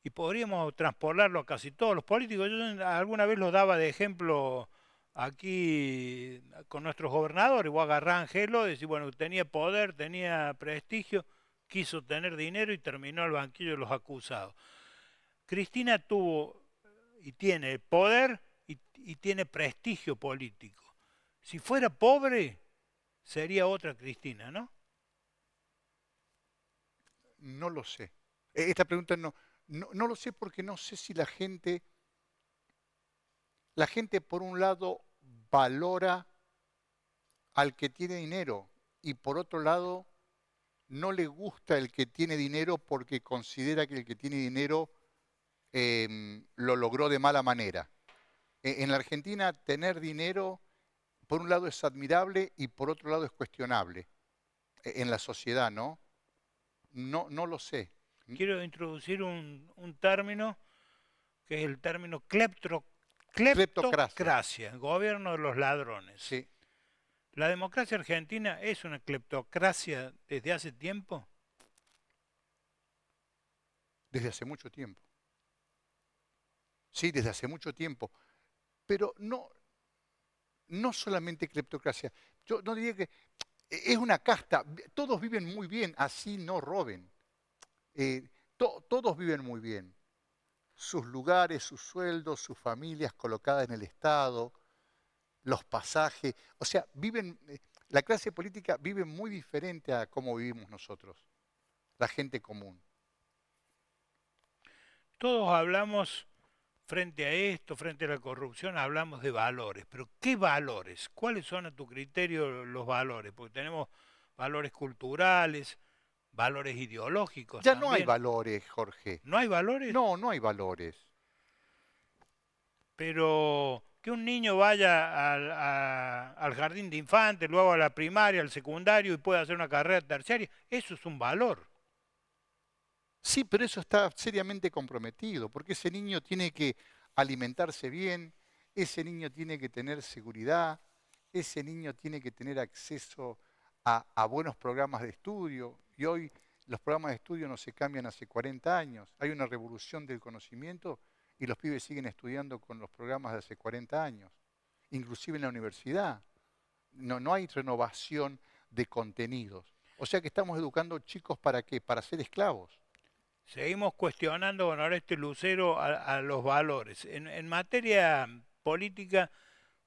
y podríamos transpolarlo a casi todos los políticos, yo alguna vez lo daba de ejemplo aquí con nuestros gobernadores, vos agarrás a Angelo, decís, bueno, tenía poder, tenía prestigio, quiso tener dinero y terminó al banquillo de los acusados. Cristina tuvo y tiene poder y tiene prestigio político. Si fuera pobre, sería otra Cristina, ¿no? No lo sé. Esta pregunta no lo sé porque no sé si la gente por un lado valora al que tiene dinero y por otro lado no le gusta el que tiene dinero porque considera que el que tiene dinero lo logró de mala manera. En la Argentina tener dinero por un lado es admirable y por otro lado es cuestionable. En la sociedad, ¿no? No lo sé. Quiero introducir un término que es el término Cleptocracia. cleptocracia, gobierno de los ladrones. Sí, ¿La democracia argentina es una cleptocracia desde hace tiempo? desde hace mucho tiempo. Sí, desde hace mucho tiempo. Pero no solamente cleptocracia. Yo no diría que es una casta. Todos viven muy bien, así no roben. Eh, todos viven muy bien. Sus lugares, sus sueldos, sus familias colocadas en el Estado, los pasajes. O sea, la clase política vive muy diferente a cómo vivimos nosotros, la gente común. Todos hablamos frente a esto, frente a la corrupción, hablamos de valores. Pero ¿qué valores? ¿Cuáles son a tu criterio los valores? Porque tenemos valores culturales, valores ideológicos Ya no hay también. valores, Jorge. ¿No hay valores? No hay valores. Pero que un niño vaya al jardín de infantes, luego a la primaria, al secundario y pueda hacer una carrera terciaria, eso es un valor. Sí, pero eso está seriamente comprometido, porque ese niño tiene que alimentarse bien, ese niño tiene que tener seguridad, ese niño tiene que tener acceso a buenos programas de estudio. Y hoy los programas de estudio no se cambian hace 40 años. Hay una revolución del conocimiento y los pibes siguen estudiando con los programas de hace 40 años, inclusive en la universidad. No hay renovación de contenidos. O sea que estamos educando chicos ¿para qué? Para ser esclavos. Seguimos cuestionando con Oreste Lucero a los valores. En materia política,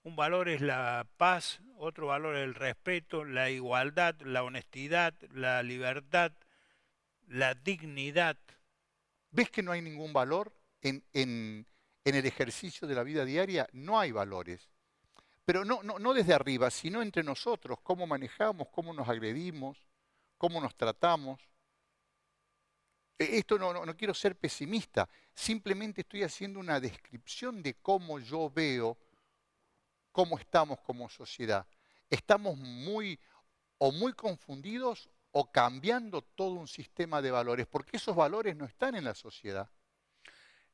un valor es la paz, otro valor es el respeto, la igualdad, la honestidad, la libertad, la dignidad. ¿Ves que no hay ningún valor en el ejercicio de la vida diaria? No hay valores. Pero no desde arriba, sino entre nosotros, cómo manejamos, cómo nos agredimos, cómo nos tratamos. Esto no quiero ser pesimista, simplemente estoy haciendo una descripción de cómo yo veo cómo estamos como sociedad. Estamos muy confundidos o cambiando todo un sistema de valores, porque esos valores no están en la sociedad.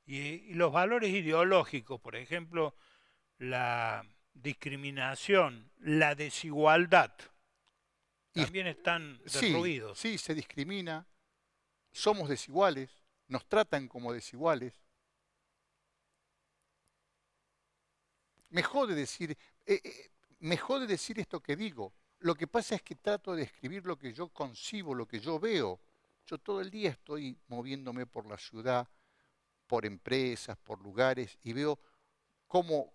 Y los valores ideológicos, por ejemplo, la discriminación, la desigualdad, Y también están sí, derruidos. sí, se discrimina, somos desiguales, nos tratan como desiguales. Me jode decir, me jode decir esto que digo. Lo que pasa es que trato de describir lo que yo concibo, lo que yo veo. Yo todo el día estoy moviéndome por la ciudad, por empresas, por lugares, y veo cómo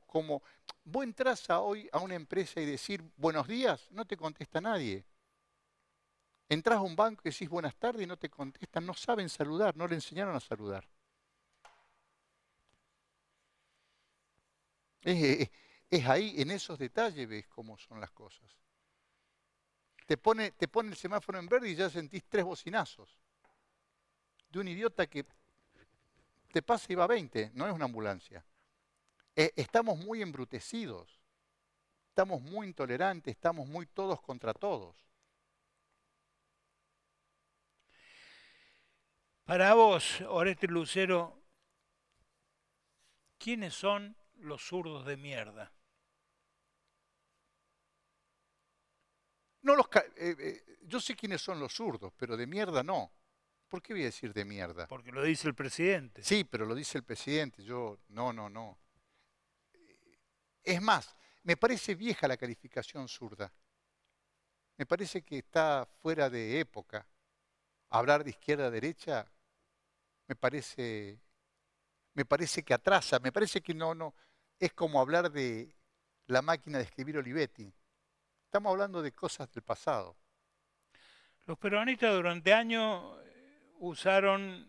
vos entras hoy a una empresa y decir buenos días, no te contesta nadie. Entrás a un banco y decís buenas tardes y no te contestan, no saben saludar, no le enseñaron a saludar. Es, es ahí, en esos detalles ves cómo son las cosas. Te pone el semáforo en verde y ya sentís 3 bocinazos. De un idiota que te pasa y va a 20, no es una ambulancia. Estamos muy embrutecidos, estamos muy intolerantes, estamos muy todos contra todos. Para vos, Oreste Lucero, ¿quiénes son los zurdos de mierda? No yo sé quiénes son los zurdos, pero de mierda no. ¿Por qué voy a decir de mierda? Porque lo dice el presidente. Sí, pero lo dice el presidente. Yo, no. Es más, me parece vieja la calificación zurda. Me parece que está fuera de época. Hablar de izquierda a derecha me parece, me parece que atrasa, me parece que no. Es como hablar de la máquina de escribir Olivetti. Estamos hablando de cosas del pasado. Los peronistas durante años usaron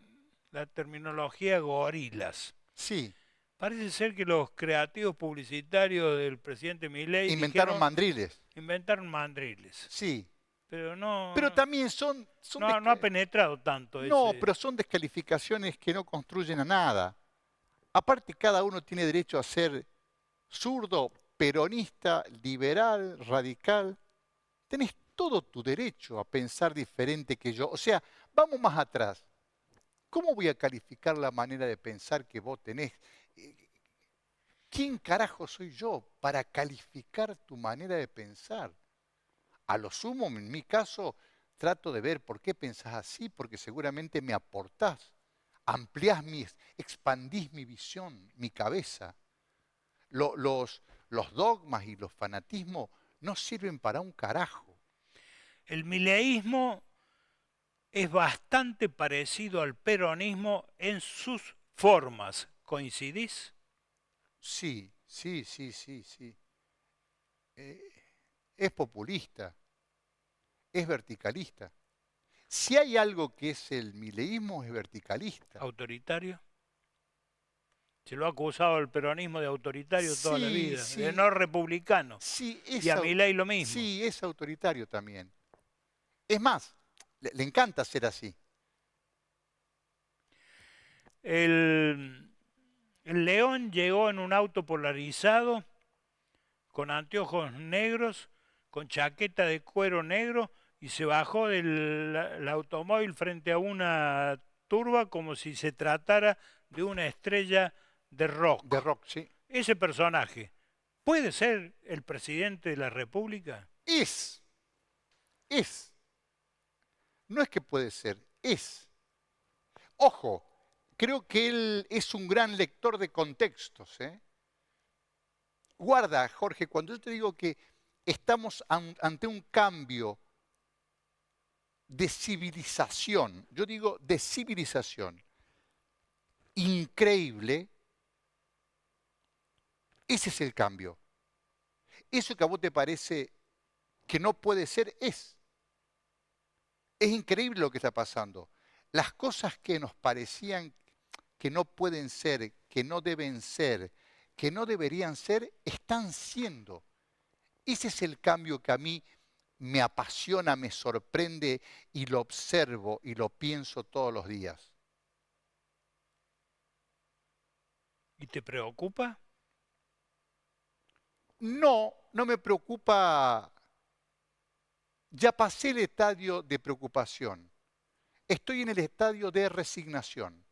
la terminología gorilas. Sí, Parece ser que los creativos publicitarios del presidente Milei inventaron mandriles. inventaron mandriles. Sí, Pero pero también no ha penetrado tanto no, ese. pero son descalificaciones que no construyen a nada. Aparte, cada uno tiene derecho a ser zurdo, peronista, liberal, radical. Tenés todo tu derecho a pensar diferente que yo. O sea, vamos más atrás. ¿Cómo voy a calificar la manera de pensar que vos tenés? ¿Quién carajo soy yo para calificar tu manera de pensar? A lo sumo, en mi caso, trato de ver por qué pensás así, porque seguramente me aportás, expandís mi visión, mi cabeza. Los dogmas y los fanatismos no sirven para un carajo. El mileísmo es bastante parecido al peronismo en sus formas. ¿Coincidís? Sí. Eh, es populista, es verticalista. Si hay algo que es el mileísmo, es verticalista. ¿Autoritario? Se lo ha acusado el peronismo de autoritario toda la Sí, vida, de sí, no republicano. sí, Y a Milei lo mismo. sí, es autoritario también. Es más, le encanta ser así. El León llegó en un auto polarizado, con anteojos negros, con chaqueta de cuero negro, y se bajó del automóvil frente a una turba como si se tratara de una estrella de De rock. rock, sí. Ese personaje, ¿puede ser el presidente de la República? Es, es. No es que puede ser, es. Ojo, creo que él es un gran lector de contextos, ¿eh? Guarda, Jorge, cuando yo te digo que estamos ante un cambio de civilización, yo digo de civilización increíble, ese es el cambio. Eso que a vos te parece que no puede ser, es. Es increíble lo que está pasando. Las cosas que nos parecían que no pueden ser, que no deben ser, que no deberían ser, están siendo. Ese es el cambio que a mí me apasiona, me sorprende y lo observo y lo pienso todos los días. ¿Y te preocupa? No me preocupa. Ya pasé el estadio de preocupación. Estoy en el estadio de resignación.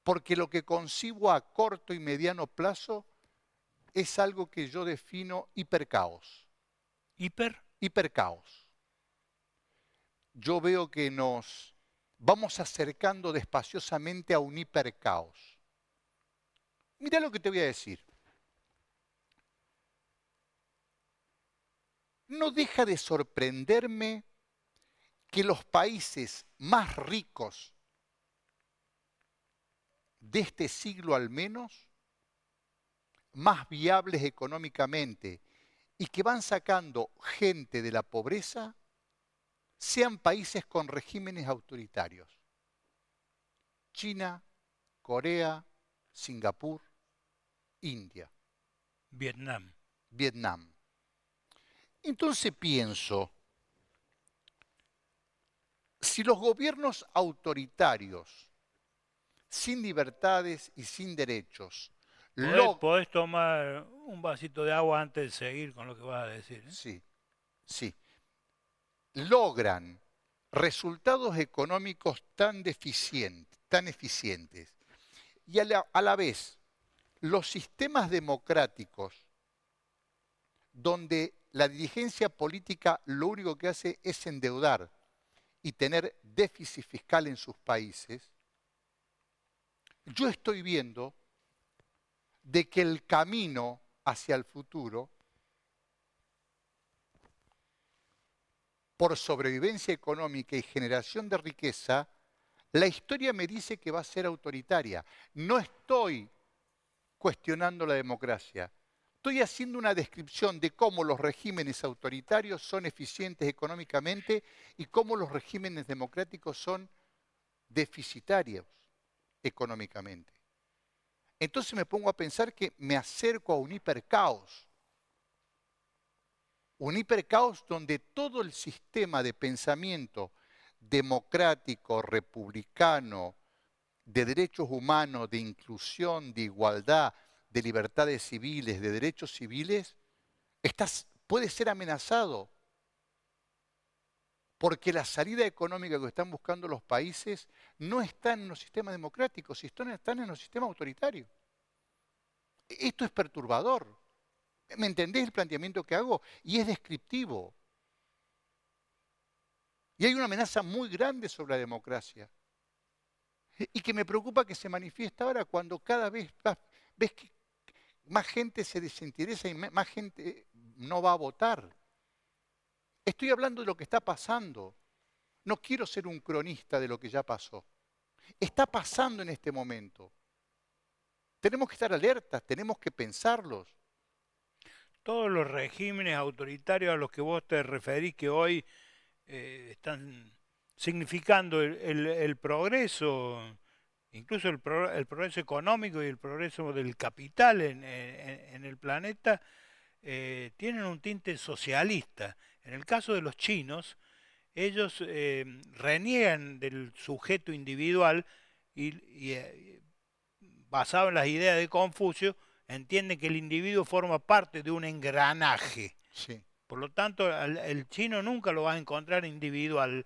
Porque lo que concibo a corto y mediano plazo es algo que yo defino hipercaos. ¿Hiper? Hipercaos. Yo veo que nos vamos acercando despaciosamente a un hipercaos. Mira lo que te voy a decir. No deja de sorprenderme que los países más ricos de este siglo al menos, más viables económicamente y que van sacando gente de la pobreza, sean países con regímenes autoritarios. China, Corea, Singapur, India. Vietnam. Vietnam. Entonces pienso, si los gobiernos autoritarios, sin libertades y sin derechos, Podés tomar un vasito de agua antes de seguir con lo que vas a decir, ¿eh? sí, sí, logran resultados económicos tan eficientes, y a la vez los sistemas democráticos, donde la dirigencia política lo único que hace es endeudar y tener déficit fiscal en sus países, yo estoy viendo de que el camino hacia el futuro, por sobrevivencia económica y generación de riqueza, la historia me dice que va a ser autoritaria. No estoy cuestionando la democracia. Estoy haciendo una descripción de cómo los regímenes autoritarios son eficientes económicamente y cómo los regímenes democráticos son deficitarios económicamente. Entonces me pongo a pensar que me acerco a un hipercaos. Un hipercaos donde todo el sistema de pensamiento democrático, republicano, de derechos humanos, de inclusión, de igualdad, de libertades civiles, de derechos civiles, puede ser amenazado. Porque la salida económica que están buscando los países no está en los sistemas democráticos, están en los sistemas autoritarios. Esto es perturbador. ¿Me entendés el planteamiento que hago? Y es descriptivo. Y hay una amenaza muy grande sobre la democracia. Y que me preocupa que se manifiesta ahora cuando cada vez ves que más gente se desinteresa y más gente no va a votar. Estoy hablando de lo que está pasando. No quiero ser un cronista de lo que ya pasó. Está pasando en este momento. Tenemos que estar alertas, tenemos que pensarlos. Todos los regímenes autoritarios a los que vos te referís que hoy están significando el progreso, incluso el progreso económico y el progreso del capital en el planeta, tienen un tinte socialista. En el caso de los chinos, ellos reniegan del sujeto individual y basado en las ideas de Confucio, entienden que el individuo forma parte de un engranaje. Sí. Por lo tanto, el chino nunca lo va a encontrar individual.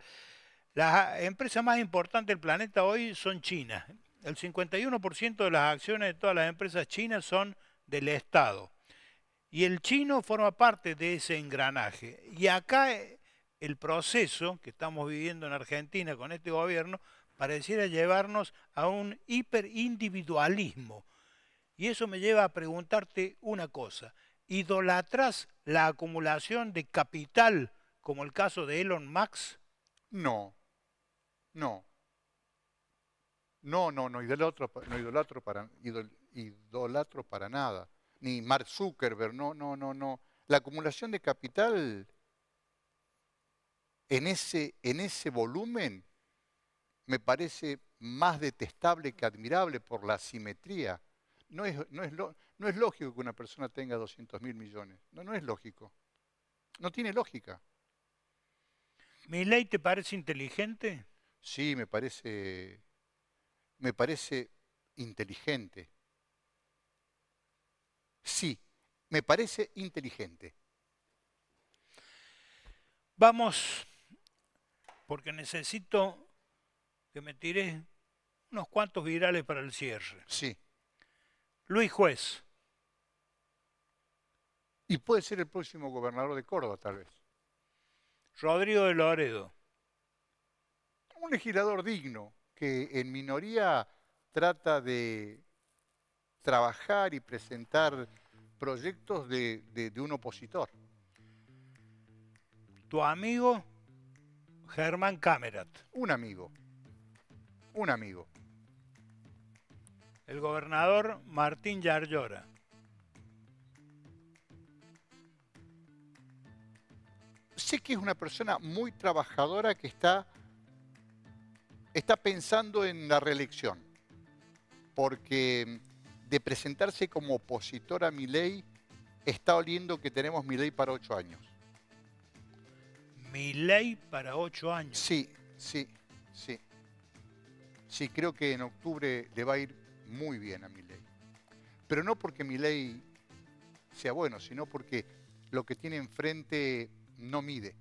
Las empresas más importantes del planeta hoy son chinas. El 51% de las acciones de todas las empresas chinas son del Estado. Y el chino forma parte de ese engranaje. Y acá el proceso que estamos viviendo en Argentina con este gobierno pareciera llevarnos a un hiperindividualismo. Y eso me lleva a preguntarte una cosa. ¿Idolatrás la acumulación de capital como el caso de Elon Musk? No, no. No idolatro para nada. Ni Mark Zuckerberg, no. La acumulación de capital en ese volumen me parece más detestable que admirable por la asimetría. No es lógico que una persona tenga 200.000 millones. No es lógico. No tiene lógica. ¿Milei te parece inteligente? Sí, me parece inteligente. Sí, me parece inteligente. Vamos, porque necesito que me tires unos cuantos virales para el cierre. Sí. Luis Juez. Y puede ser el próximo gobernador de Córdoba, tal vez. Rodrigo de Loredo. Un legislador digno que en minoría trata de trabajar y presentar proyectos de un opositor. Tu amigo Germán Camerat. Un amigo. El gobernador Martín Yarlora. Sé que es una persona muy trabajadora que está pensando en la reelección, porque de presentarse como opositor a Milei está oliendo que tenemos Milei para 8 años. Milei para 8 años. Sí, sí, sí. Sí, creo que en octubre le va a ir muy bien a Milei. Pero no porque Milei sea bueno, sino porque lo que tiene enfrente no mide.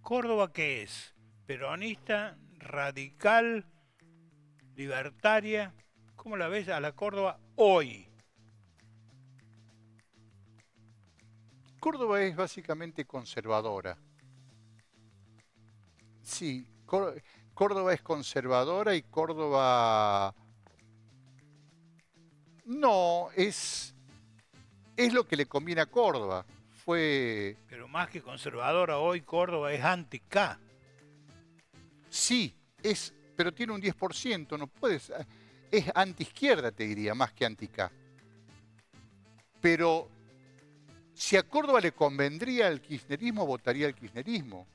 ¿Córdoba qué es? ¿Peronista, radical, libertaria? ¿Cómo la ves a la Córdoba hoy? Córdoba es básicamente conservadora. Sí, Córdoba es conservadora y Córdoba no es lo que le conviene a Córdoba. Pero más que conservadora, hoy Córdoba es anti-K. Sí, pero tiene un 10%, no puedes, es anti-izquierda, te diría, más que anti-K. Pero si a Córdoba le convendría el kirchnerismo, votaría el kirchnerismo.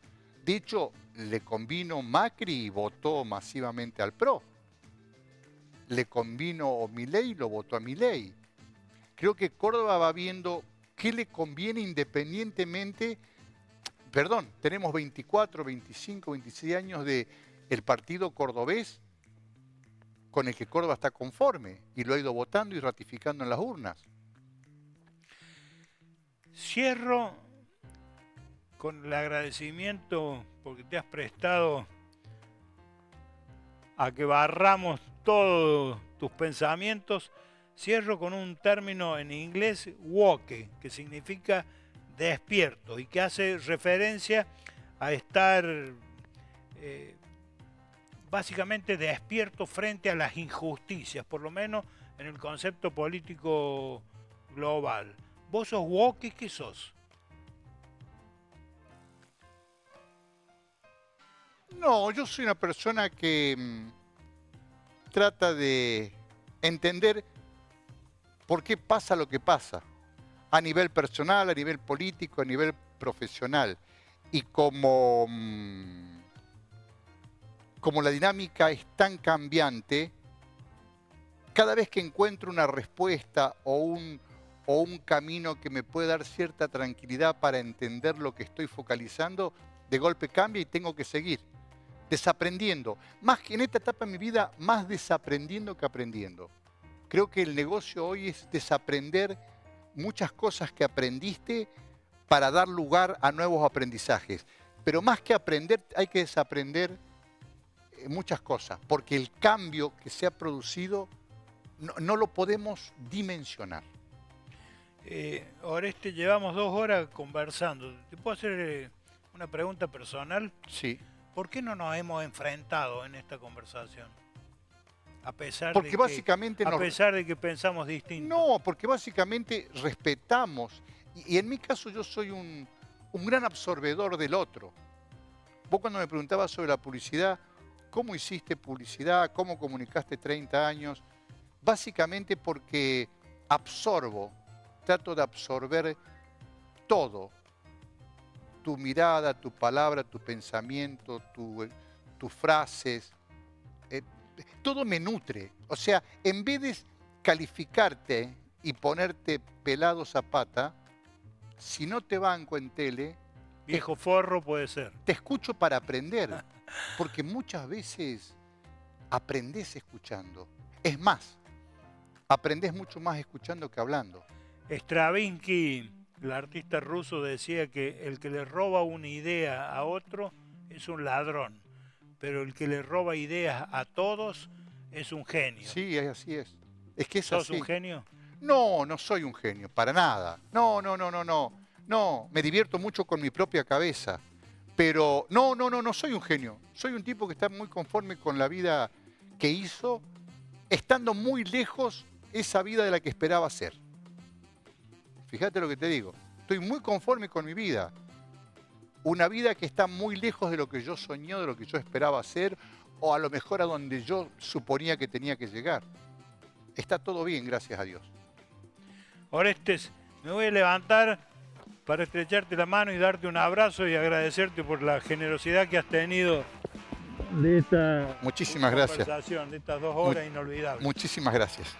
De hecho, le convino Macri y votó masivamente al PRO. Le convino Milei y lo votó a Milei. Creo que Córdoba va viendo qué le conviene independientemente. Perdón, tenemos 24, 25, 26 años del partido cordobés con el que Córdoba está conforme y lo ha ido votando y ratificando en las urnas. Cierro con el agradecimiento porque te has prestado a que barramos todos tus pensamientos. Cierro con un término en inglés, woke, que significa despierto y que hace referencia a estar básicamente despierto frente a las injusticias, por lo menos en el concepto político global. ¿Vos sos woke? ¿Qué sos? No, yo soy una persona que trata de entender por qué pasa lo que pasa, a nivel personal, a nivel político, a nivel profesional. Y como la dinámica es tan cambiante, cada vez que encuentro una respuesta o un camino que me puede dar cierta tranquilidad para entender lo que estoy focalizando, de golpe cambia y tengo que seguir desaprendiendo. Más que en esta etapa de mi vida, más desaprendiendo que aprendiendo. Creo que el negocio hoy es desaprender muchas cosas que aprendiste para dar lugar a nuevos aprendizajes. Pero más que aprender, hay que desaprender muchas cosas, porque el cambio que se ha producido no lo podemos dimensionar. Oreste, llevamos 2 horas conversando. ¿Te puedo hacer una pregunta personal? Sí. ¿Por qué no nos hemos enfrentado en esta conversación? A pesar de que pensamos distinto. No, porque básicamente respetamos. Y en mi caso yo soy un gran absorbedor del otro. Vos cuando me preguntabas sobre la publicidad, ¿cómo hiciste publicidad? ¿Cómo comunicaste 30 años? Básicamente porque trato de absorber todo. Tu mirada, tu palabra, tu pensamiento, tus frases. Todo me nutre. O sea, en vez de calificarte y ponerte pelado zapata, si no te banco en tele... Viejo forro puede ser. Te escucho para aprender, porque muchas veces aprendés escuchando. Es más, aprendés mucho más escuchando que hablando. Stravinsky, el artista ruso, decía que el que le roba una idea a otro es un ladrón, pero el que le roba ideas a todos es un genio. Sí, así es. Es que es así. ¿Sos un genio? No, no soy un genio, para nada. No. No, me divierto mucho con mi propia cabeza. Pero no soy un genio. Soy un tipo que está muy conforme con la vida que hizo, estando muy lejos esa vida de la que esperaba ser. Fíjate lo que te digo. Estoy muy conforme con mi vida. Una vida que está muy lejos de lo que yo soñé, de lo que yo esperaba ser, o a lo mejor a donde yo suponía que tenía que llegar. Está todo bien, gracias a Dios. Orestes, me voy a levantar para estrecharte la mano y darte un abrazo y agradecerte por la generosidad que has tenido de esta Muchísimas gracias. conversación, de estas 2 horas inolvidables. Muchísimas gracias.